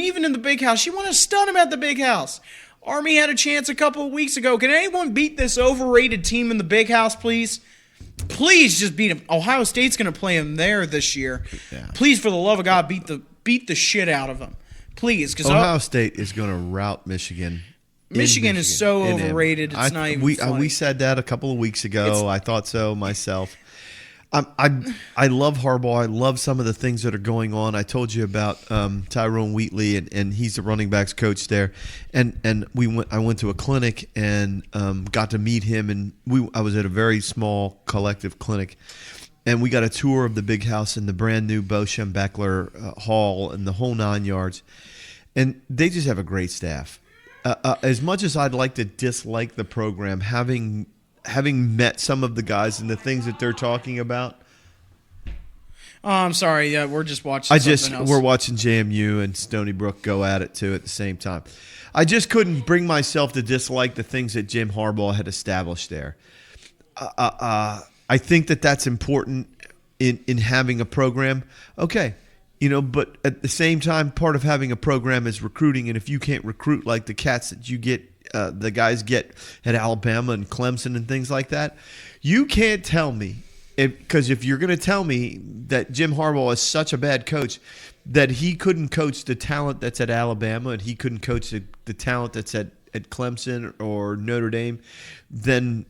even in the big house, you want to stun them at the big house. Army had a chance a couple of weeks ago. Can anyone beat this overrated team in the big house, please? Please just beat them. Ohio State's going to play them there this year. Yeah. Please, for the love of God, beat the shit out of them. Please. Because Ohio State is going to rout Michigan. Michigan is so overrated, it's not even funny. We said that a couple of weeks ago. I thought so myself. I love Harbaugh. I love some of the things that are going on. I told you about Tyrone Wheatley, and he's the running backs coach there. And I went to a clinic and got to meet him. And I was at a very small collective clinic, and we got a tour of the big house and the brand new Bo Schembechler Hall and the whole 9 yards. And they just have a great staff. As much as I'd like to dislike the program, having met some of the guys and the things that they're talking about. Oh, I'm sorry. Yeah, we're just watching something else. We're watching JMU and Stony Brook go at it, too, at the same time. I just couldn't bring myself to dislike the things that Jim Harbaugh had established there. I think that that's important in having a program. Okay, but at the same time, part of having a program is recruiting, and if you can't recruit like the cats that you get, the guys get at Alabama and Clemson and things like that, you can't tell me, because if you're going to tell me that Jim Harbaugh is such a bad coach that he couldn't coach the talent that's at Alabama and he couldn't coach the talent that's at Clemson or Notre Dame, then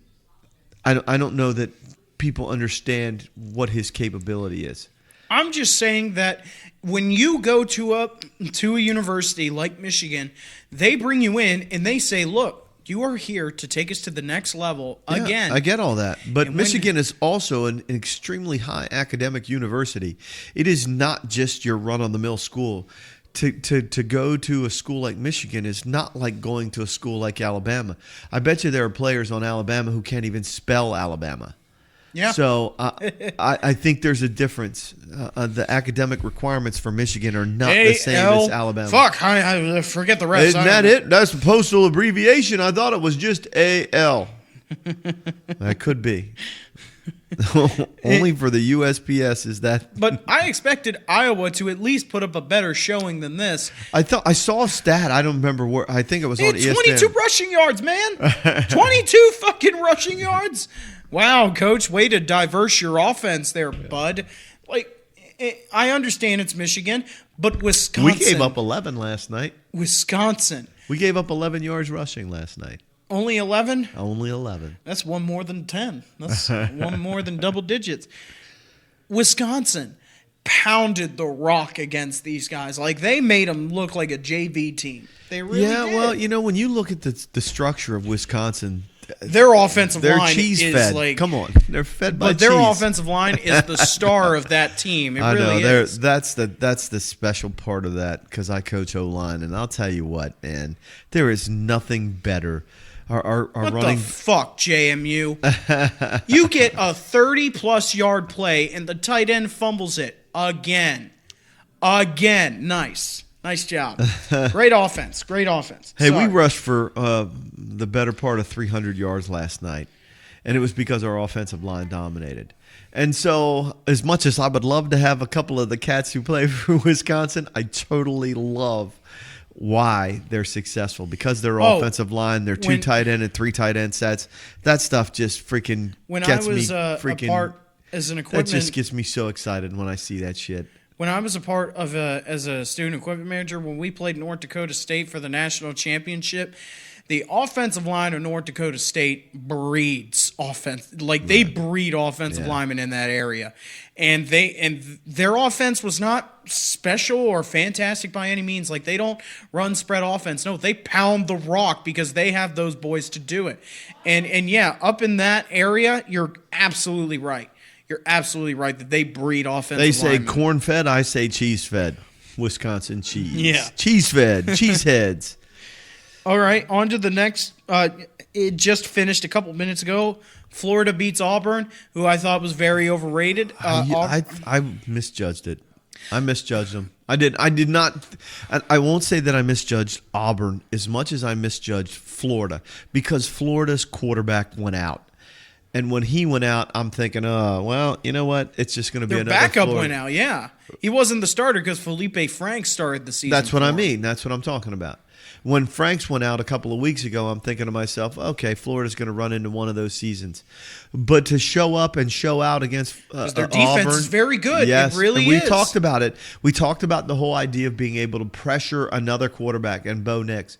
I don't know that people understand what his capability is. I'm just saying that when you go to a university like Michigan, they bring you in and they say, look, You are here to take us to the next level Yeah, again. I get all that. But And when- Michigan is also an extremely high academic university. It is not just your run-of-the-mill school. To go to a school like Michigan is not like going to a school like Alabama. I bet you there are players on Alabama who can't even spell Alabama. Yeah. So I think there's a difference. The academic requirements for Michigan are not the same as Alabama. Fuck, I forget the rest. Isn't that it? That's the postal abbreviation. I thought it was just AL. That could be. Only for the USPS is that. But I expected Iowa to at least put up a better showing than this. I saw a stat. I don't remember where. I think it was They on had ESPN. 22 rushing yards, man. 22 fucking rushing yards. Wow, coach, way to diverse your offense there, bud. Like, I understand it's Michigan, but Wisconsin. We gave up 11 last night. Wisconsin. We gave up 11 yards rushing last night. Only 11? Only 11. That's one more than 10. That's one more than double digits. Wisconsin pounded the rock against these guys. Like, they made them look like a JV team. They really did. Well, when you look at the structure of Wisconsin, their offensive they're line cheese is fed. like, Come on, they're fed by but cheese. their offensive line is the star of that team. It I really know. is. That's the special part of that because I coach O-line, and I'll tell you what, man, there is nothing better. Our What running. the fuck, JMU? You get a 30-plus yard play, and the tight end fumbles it again. Nice job. Great offense. Hey, Sorry. we rushed for the better part of 300 yards last night, and it was because our offensive line dominated. And so, as much as I would love to have a couple of the cats who play for Wisconsin, I totally love why they're successful because their offensive line, their two tight end and three tight end sets. That stuff just freaking gets me freaking. A part as an equipment, that just gets me so excited when I see that shit. When I was a part of as a student equipment manager, when we played North Dakota State for the national championship, the offensive line of North Dakota State breeds offense. Like they breed offensive linemen in that area, and their offense was not special or fantastic by any means. Like they don't run spread offense. No, they pound the rock because they have those boys to do it. And yeah, up in that area, you're absolutely right. You're absolutely right that they breed offensive They say linemen. corn-fed, I say cheese-fed. Wisconsin cheese. Yeah. Cheese-fed. Cheeseheads. All right, on to the next. It just finished a couple minutes ago. Florida beats Auburn, who I thought was very overrated. I misjudged it. I misjudged them. I did not. I won't say that I misjudged Auburn as much as I misjudged Florida because Florida's quarterback went out. And when he went out, I'm thinking, oh, well, you know what? It's just going to be Their another backup Florida. went out, yeah. He wasn't the starter because Felipe Franks started the season. That's what I for him. mean. That's what I'm talking about. When Franks went out a couple of weeks ago, I'm thinking to myself, okay, Florida's going to run into one of those seasons. But to show up and show out against their defense Auburn, is very good. Yes, It really and we is. talked about it. We talked about the whole idea of being able to pressure another quarterback and Bo Nix.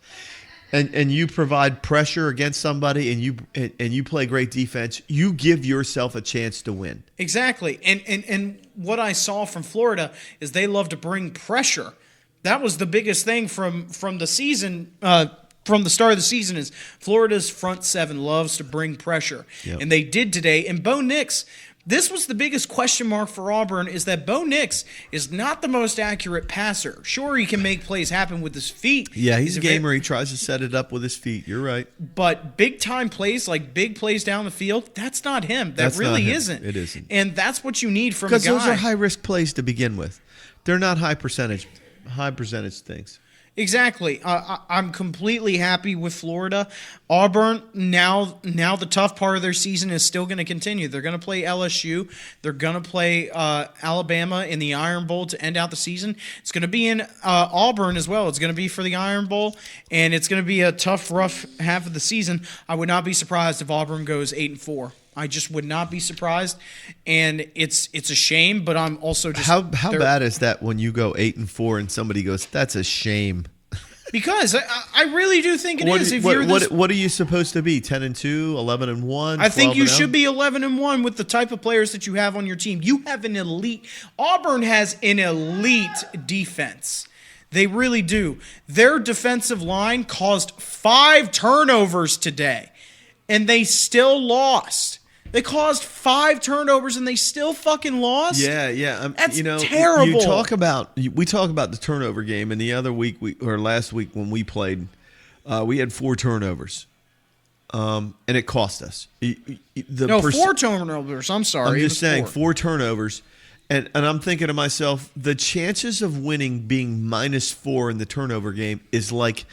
And you provide pressure against somebody and you play great defense, you give yourself a chance to win. Exactly. And what I saw from Florida is they love to bring pressure. That was the biggest thing from the season, from the start of the season is Florida's front seven loves to bring pressure. Yep. And they did today. And Bo Nix, this was the biggest question mark for Auburn is that Bo Nix is not the most accurate passer. Sure, he can make plays happen with his feet. Yeah, he's a gamer. He tries to set it up with his feet. You're right. But big-time plays, like big plays down the field, that's not him. That's really not him. isn't. It isn't. And that's what you need from a guy. Because those are high-risk plays to begin with. They're not high percentage things. Exactly. I'm completely happy with Florida. Auburn, now the tough part of their season is still going to continue. They're going to play LSU. They're going to play Alabama in the Iron Bowl to end out the season. It's going to be in Auburn as well. It's going to be for the Iron Bowl, and it's going to be a tough, rough half of the season. I would not be surprised if Auburn goes 8-4. I just would not be surprised, and it's a shame. But I'm also just how bad is that when you go 8-4 and somebody goes, "That's a shame." Because I really do think it is. What are you supposed to be? 10-2, 11-1. I think you 12-0? should be 11-1 with the type of players that you have on your team. You have an elite. Auburn has an elite defense. They really do. Their defensive line caused 5 turnovers today, and they still lost. They caused 5 turnovers, and they still fucking lost? Yeah. That's terrible. We talk about the turnover game, and the other week, last week when we played, we had 4 turnovers. And it cost us. 4 turnovers. I'm sorry. I'm just saying 4 turnovers. And I'm thinking to myself, the chances of winning being -4 in the turnover game is like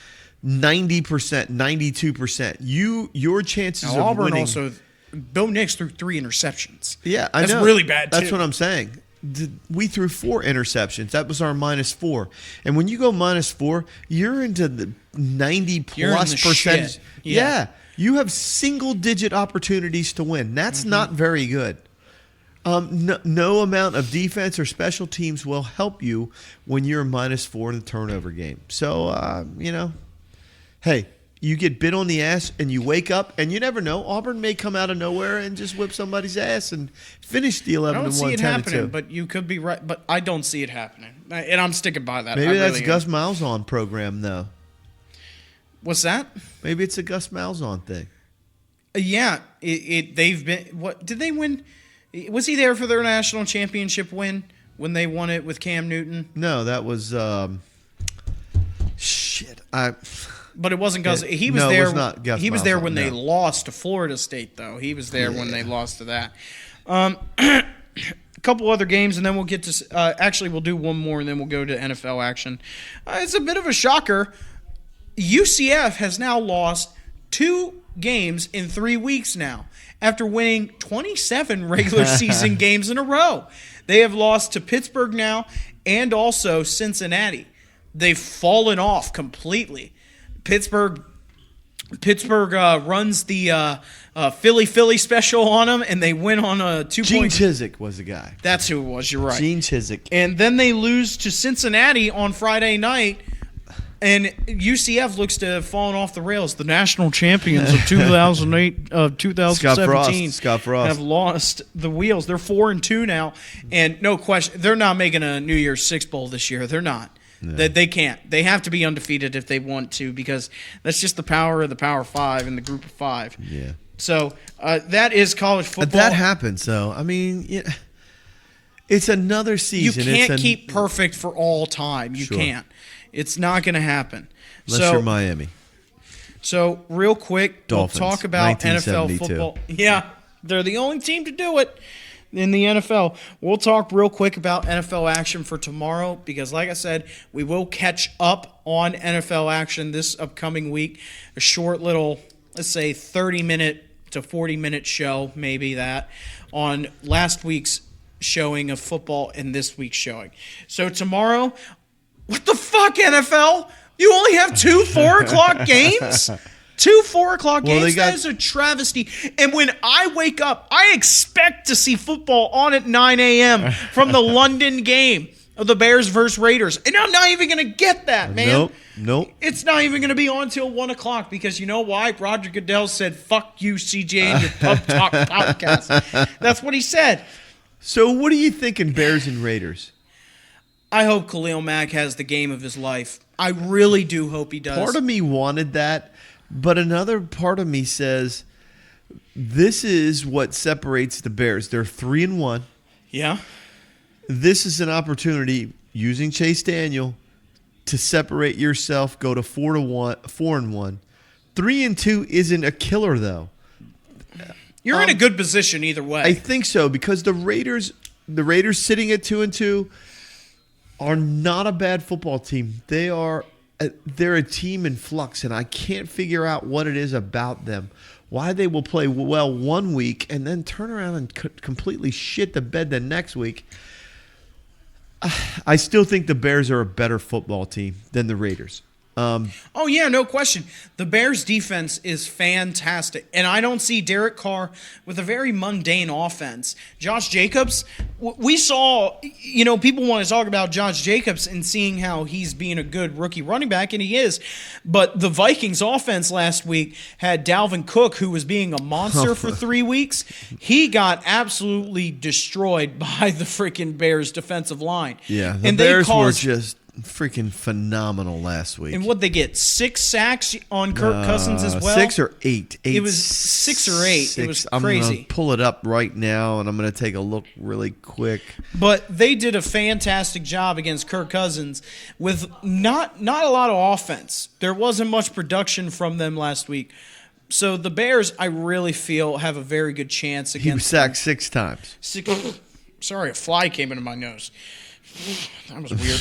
90%, 92%. Your chances of Auburn winning. also, Bo Nix threw 3 interceptions. Yeah, I know. That's really bad, too. That's what I'm saying. We threw 4 interceptions. That was our -4. And when you go -4, you're into the 90+%. Shit. Yeah. You have single-digit opportunities to win. That's not very good. No amount of defense or special teams will help you when you're -4 in the turnover game. So, hey, you get bit on the ass and you wake up, and you never know. Auburn may come out of nowhere and just whip somebody's ass and finish the 11-1, I don't see it 10-2. happening, but you could be right. But I don't see it happening, and I'm sticking by that. Maybe that's really Gus Malzahn program, though. What's that? Maybe it's a Gus Malzahn thing. Yeah, they've been. What did they win? Was he there for their national championship win when they won it with Cam Newton? No, that was shit. But it wasn't Gus. He was no, there. It was not Gus he was there Malzahn, when no. they lost to Florida State, though. He was there when they lost to that. A couple other games, and then we'll get to. Actually, we'll do one more, and then we'll go to NFL action. It's a bit of a shocker. UCF has now lost 2 games in 3 weeks now after winning 27 regular season games in a row. They have lost to Pittsburgh now and also Cincinnati. They've fallen off completely. Pittsburgh runs the Philly special on them, and they win on a 2-point. Gene Chizik was the guy. That's who it was. You're right. Gene Chizik. And then they lose to Cincinnati on Friday night. And UCF looks to have fallen off the rails. The national champions of 2008, 2017 Scott Frost have lost the wheels. They're 4-2 now, and no question, they're not making a New Year's Six bowl this year. They're not. No. They can't. They have to be undefeated if they want to, because that's just the power of the Power Five and the Group of Five. Yeah. So that is college football. That happens, though. I mean, it's another season. You can't keep perfect for all time. You can't. It's not going to happen. Unless you're Miami. So, real quick, Dolphins, we'll talk about NFL football. Yeah, they're the only team to do it in the NFL. We'll talk real quick about NFL action for tomorrow because, like I said, we will catch up on NFL action this upcoming week. A short little, let's say, 30-minute to 40-minute show, maybe that, on last week's showing of football and this week's showing. So, tomorrow... What the fuck, NFL? You only have 2 4:00 games? 2 4:00 games? That is a travesty. And when I wake up, I expect to see football on at 9 a.m. from the London game of the Bears versus Raiders. And I'm not even going to get that, man. Nope. It's not even going to be on until 1 o'clock because you know why? Roger Goodell said, fuck you, CJ, and your Pub Talk podcast. That's what he said. So what are you thinking, Bears and Raiders? I hope Khalil Mack has the game of his life. I really do hope he does. Part of me wanted that, but another part of me says this is what separates the Bears. They're 3-1. Yeah. This is an opportunity, using Chase Daniel, to separate yourself, go to 4-1. 3-2 isn't a killer, though. You're in a good position either way. I think so, because the Raiders sitting at 2-2 are not a bad football team. They're a team in flux, and I can't figure out what it is about them. Why they will play well one week and then turn around and completely shit the bed the next week. I still think the Bears are a better football team than the Raiders. Oh, yeah, no question. The Bears' defense is fantastic, and I don't see Derek Carr with a very mundane offense. Josh Jacobs, we saw, people want to talk about Josh Jacobs and seeing how he's being a good rookie running back, and he is. But the Vikings' offense last week had Dalvin Cook, who was being a monster for 3 weeks. He got absolutely destroyed by the freaking Bears' defensive line. Yeah, and Bears were just... freaking phenomenal last week. And what they get 6 sacks on Kirk Cousins as well. 6 or 8. It was 6 or 8. It was I'm crazy. gonna pull it up right now, and I'm gonna take a look really quick. But they did a fantastic job against Kirk Cousins with not a lot of offense. There wasn't much production from them last week. So the Bears, I really feel, have a very good chance against. He was sacked 6 times. Sorry, a fly came into my nose. That was weird.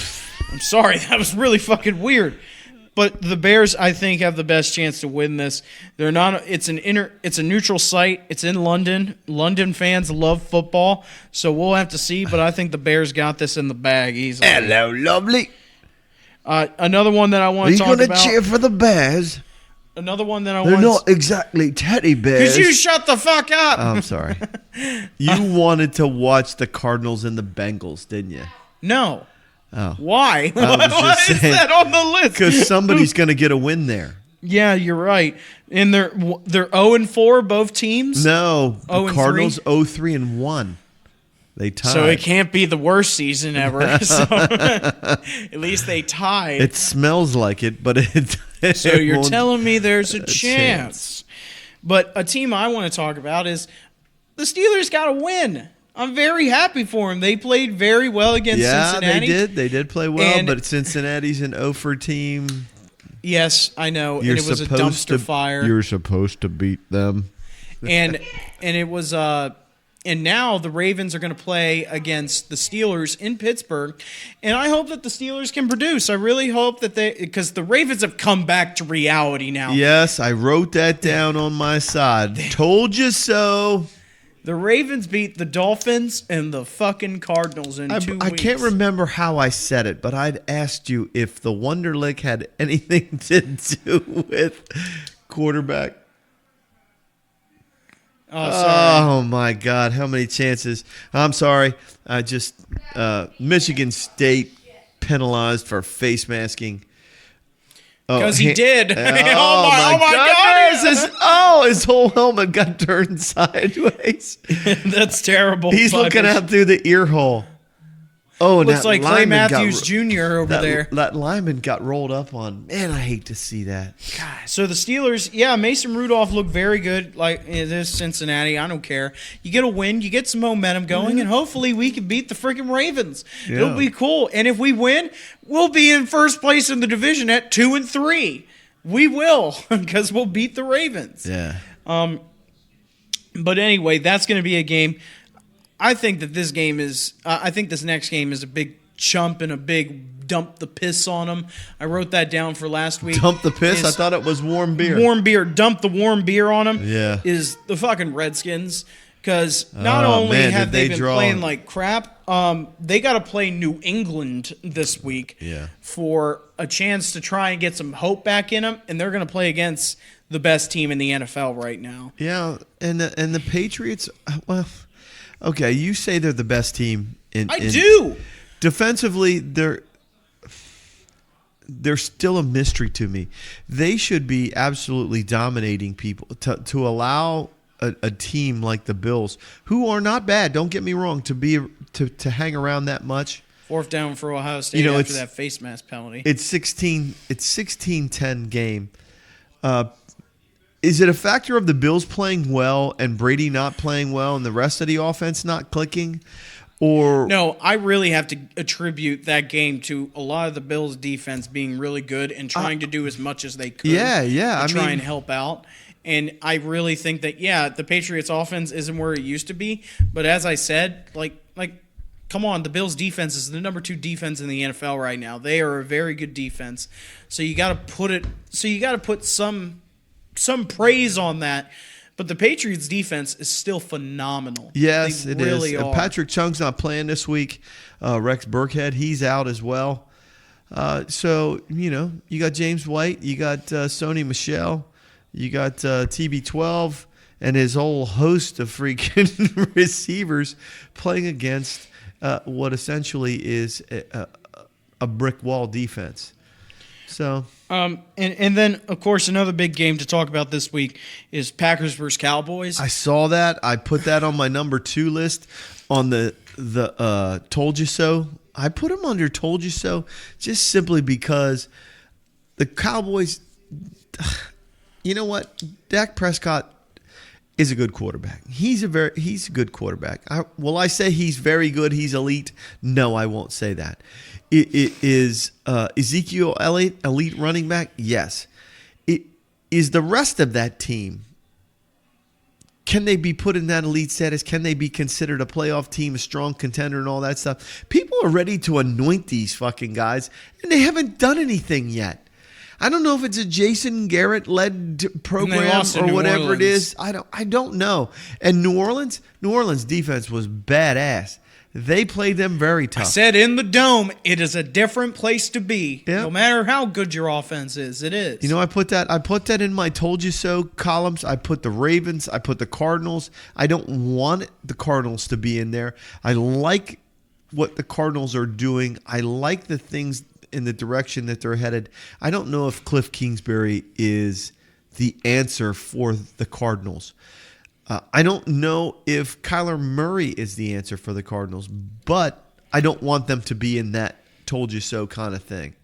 I'm sorry. That was really fucking weird. But the Bears, I think, have the best chance to win this. They're not. It's a neutral site. It's in London. London fans love football, so we'll have to see. But I think the Bears got this in the bag easily. Hello, lovely. Another one that I want to talk about. Are you going to cheer for the Bears? Another one that I They're want. not exactly teddy bears. Because you shut the fuck up. I'm sorry. You wanted to watch the Cardinals and the Bengals, didn't you? No. Oh. Why? I was Why just is saying, that on the list? Because somebody's going to get a win there. Yeah, you're right. And they're 0-4, both teams. No, the 0-3? Cardinals 0-3-1. They tied. So it can't be the worst season ever. So at least they tied. It smells like it, but it. So you're telling me there's a chance. But a team I want to talk about is the Steelers got to win. I'm very happy for them. They played very well against Cincinnati. Yeah, they did. They did play well, And- but Cincinnati's an 0-for team. Yes, I know. You're and it was a supposed dumpster to, fire. You're supposed to beat them. and it was and now the Ravens are going to play against the Steelers in Pittsburgh, and I hope that the Steelers can produce. I really hope that because the Ravens have come back to reality now. Yes, I wrote that down on my side. Told you so. The Ravens beat the Dolphins and the fucking Cardinals in 2 weeks. I can't remember how I said it, but I'd asked you if the Wonderlic had anything to do with quarterback. Oh, sorry. Oh my God! How many chances? I'm sorry. I just Michigan State penalized for face masking. Because he did. Oh my God! His whole helmet got turned sideways. That's terrible. He's looking out through the ear hole. Oh, Looks that like Clay lineman Matthews Jr. over there. That lineman got rolled up on. Man, I hate to see that. God. So the Steelers, yeah, Mason Rudolph looked very good. Like it is Cincinnati, I don't care. You get a win, you get some momentum going, and hopefully we can beat the freaking Ravens. Yeah. It'll be cool. And if we win, we'll be in first place in the division at 2-3. We will, because we'll beat the Ravens. Yeah. But anyway, that's going to be a game. I think that this game is. I think this next game is a big chump and a big dump the piss on them. I wrote that down for last week. Dump the piss? I thought it was warm beer. Warm beer. Dump the warm beer on them. Yeah. Is the fucking Redskins. Because not Oh, only man, have did they they been draw. playing like crap, they got to play New England this week Yeah. for a chance to try and get some hope back in them. And they're going to play against the best team in the NFL right now. Yeah, and the Patriots. Well, okay, you say they're the best team. I do. Defensively, they're still a mystery to me. They should be absolutely dominating people to allow a team like the Bills, who are not bad. Don't get me wrong, to hang around that much. Fourth down for Ohio State after that face mask penalty. It's 16-10 game. Is it a factor of the Bills playing well and Brady not playing well and the rest of the offense not clicking? Or no, I really have to attribute that game to a lot of the Bills' defense being really good and trying to do as much as they could. Yeah. To try and help out. And I really think that, the Patriots' offense isn't where it used to be. But as I said, like, come on, the Bills' defense is the number 2 defense in the NFL right now. They are a very good defense. So you got to put it. So you got to put some praise on that. But the Patriots' defense is still phenomenal. yes, they it really is. are. Patrick Chung's not playing this week. Rex Burkhead, he's out as well. So you got James White, you got Sony Michel. You got TB12 and his whole host of freaking receivers playing against what essentially is a brick wall defense. So, and then of course another big game to talk about this week is Packers versus Cowboys. I saw that. I put that on my number 2 list on the told you so I put him under told you so just simply because the Cowboys, you know what? Dak Prescott is a good quarterback. He's a good quarterback. Will I say he's very good? He's elite? No, I won't say that. Is Ezekiel Elliott elite running back? Yes. Is the rest of that team, can they be put in that elite status? Can they be considered a playoff team, a strong contender, and all that stuff? People are ready to anoint these fucking guys, and they haven't done anything yet. I don't know if it's a Jason Garrett-led program or whatever it is. I don't know. And New Orleans defense was badass. They played them very tough. I said in the Dome, it is a different place to be. Yep. No matter how good your offense is, it is. You know, I put that in my told you so columns. I put the Ravens, I put the Cardinals. I don't want the Cardinals to be in there. I like what the Cardinals are doing. I like the things in the direction that they're headed. I don't know if Cliff Kingsbury is the answer for the Cardinals. I don't know if Kyler Murray is the answer for the Cardinals, but I don't want them to be in that told you so kind of thing.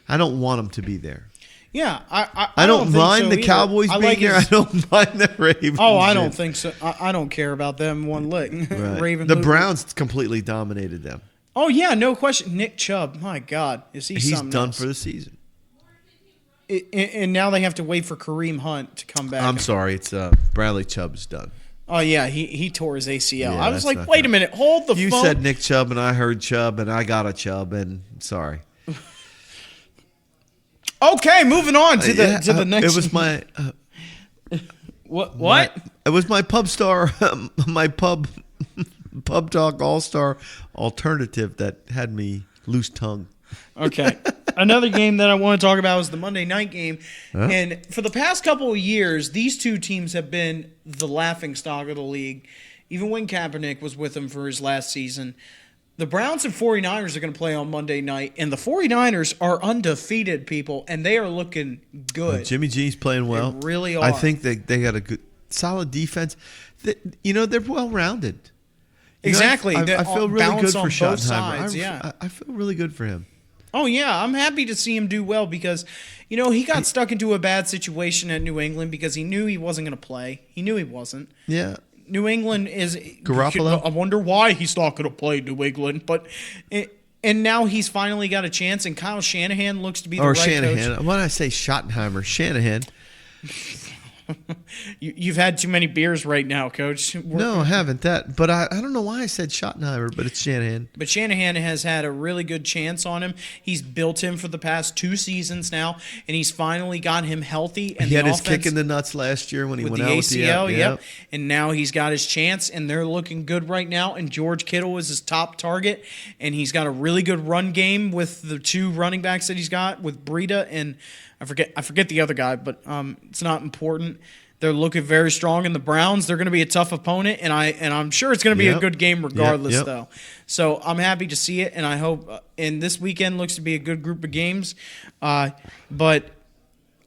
I don't want them to be there. Yeah, I don't mind so the either. Cowboys being there. I don't mind the Ravens. Oh, I don't think so. I don't care about them one lick. Right. Raven. The Browns completely dominated them. Oh yeah, no question. Nick Chubb, my God, is he? He's something done else? for the season. And now they have to wait for Kareem Hunt to come back. I'm sorry, it's Bradley Chubb's done. Oh yeah, he tore his ACL. Yeah, I was that's like, not wait good. a minute, hold the You phone. said Nick Chubb, and I heard Chubb, and I got a Chubb, and sorry. Okay, moving on to the next. It was my what? It was my pub star, my pub talk all-star alternative that had me loose tongue. Okay. Another game that I want to talk about is the Monday night game. Huh? And for the past couple of years, these two teams have been the laughingstock of the league. Even when Kaepernick was with them for his last season. The Browns and 49ers are going to play on Monday night, and the 49ers are undefeated, people, and they are looking good. Jimmy G's playing well. They really are. I think they got a good, solid defense. They're well-rounded. Exactly. I feel really good for both Schottenheimer. sides, yeah. I feel really good for him. Oh, yeah. I'm happy to see him do well because, he got stuck into a bad situation at New England because he knew he wasn't going to play. He knew he wasn't. Yeah. New England is Garoppolo? I wonder why he's not going to play New England, and now he's finally got a chance. And Kyle Shanahan looks to be the right Shanahan. coach. When I say Schottenheimer, Shanahan. You've had too many beers right now, Coach. No, I haven't. But I don't know why I said Schottenheimer, but it's Shanahan. But Shanahan has had a really good chance on him. He's built him for the past 2 seasons now, and he's finally got him healthy. And He had the his offense, kick in the nuts last year when he with went the out ACL, with the yep. And now he's got his chance, and they're looking good right now. And George Kittle is his top target, and he's got a really good run game with the 2 running backs that he's got with Breida and I forget the other guy, but it's not important. They're looking very strong in the Browns. They're going to be a tough opponent, and I'm sure it's going to be a good game regardless, though. So I'm happy to see it, and I hope. And this weekend looks to be a good group of games. But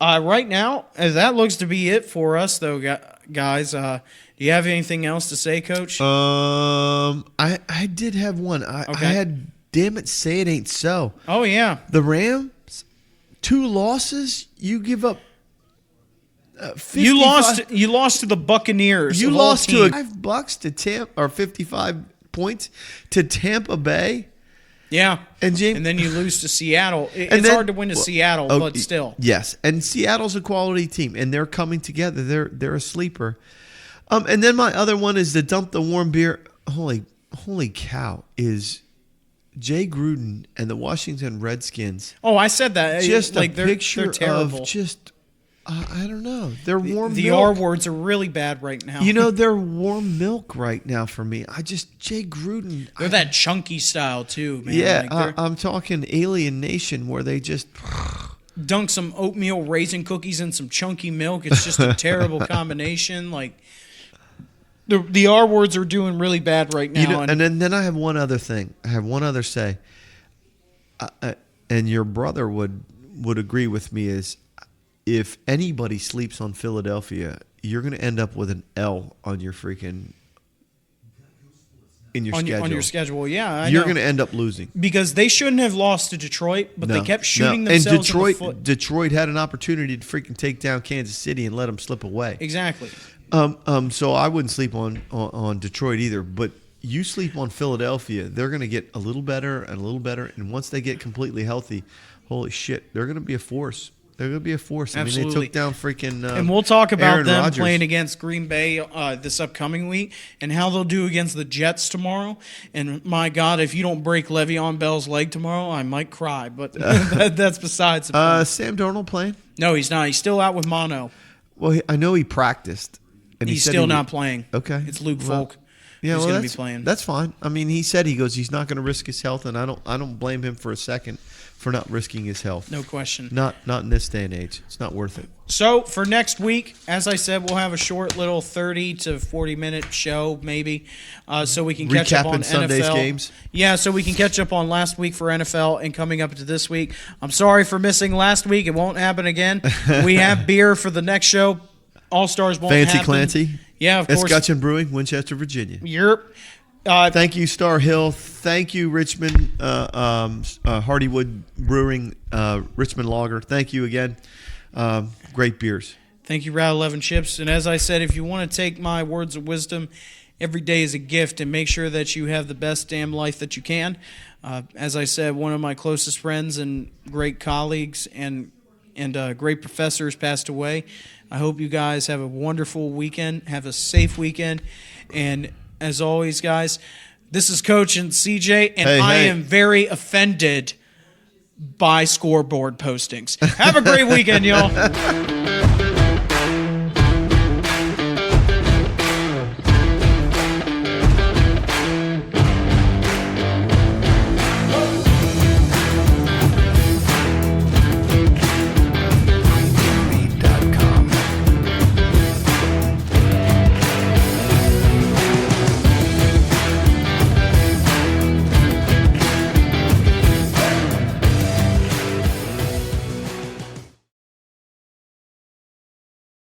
right now, that looks to be it for us, though, guys. Do you have anything else to say, Coach? I did have one. I had. Damn it! Say it ain't so. Oh yeah, the Rams. 2 losses. You give up. 55. You lost to the Buccaneers. You lost to $5 to Tampa, or 55 points to Tampa Bay. Yeah, and then you lose to Seattle. It's hard to win to Seattle, but still. Yes, and Seattle's a quality team, and they're coming together. They're a sleeper. And then my other one is to dump the warm beer. Holy cow! Is Jay Gruden and the Washington Redskins? Oh, I said that. Just like a picture they're terrible. of just. I don't know. They're warm the milk. R words are really bad right now. They're warm milk right now for me. Jay Gruden. They're that chunky style too, man. Yeah, I'm talking Alien Nation where they just dunk some oatmeal raisin cookies in some chunky milk. It's just a terrible combination. Like the R words are doing really bad right now. And then I have one other thing. I have one other say. And your brother would agree with me is, if anybody sleeps on Philadelphia, you're going to end up with an L on your freaking. in your on schedule. on your schedule. Yeah, You're know. going to end up losing. Because they shouldn't have lost to Detroit, but they kept shooting And themselves in the foot. Detroit had an opportunity to freaking take down Kansas City and let them slip away. Exactly. So I wouldn't sleep on Detroit either, but you sleep on Philadelphia, they're going to get a little better and a little better, and once they get completely healthy, holy shit, they're going to be a force. They're going to be a force. Absolutely. I mean, they took down freaking and we'll talk about Aaron them Rodgers. playing against Green Bay this upcoming week and how they'll do against the Jets tomorrow. And my God, if you don't break Le'Veon Bell's leg tomorrow, I might cry. But that's besides the point. Sam Darnold playing? No, he's not. He's still out with mono. Well, I know he practiced. And He's still not playing. Okay. It's Luke Folk. Yeah, who's well, going to be playing. That's fine. I mean, he said he's not going to risk his health, and I don't blame him for a second for not risking his health. No question. Not in this day and age. It's not worth it. So for next week, as I said, we'll have a short little 30 to 40-minute show maybe, so we can catch up on Recapping Sunday's NFL games? Yeah, so we can catch up on last week for NFL and coming up to this week. I'm sorry for missing last week. It won't happen again. We have beer for the next show. All-Stars won't Fancy happen. Clancy? Yeah, of course. Escutcheon Brewing, Winchester, Virginia. Europe. Thank you, Star Hill. Thank you, Richmond, Hardywood Brewing, Richmond Lager. Thank you again. Great beers. Thank you, Route 11 Chips. And as I said, if you want to take my words of wisdom, every day is a gift, and make sure that you have the best damn life that you can. As I said, one of my closest friends and great colleagues and great professors passed away. I hope you guys have a wonderful weekend, have a safe weekend, and as always, guys, this is Coach and CJ, and I am very offended by scoreboard postings. Have a great weekend, y'all.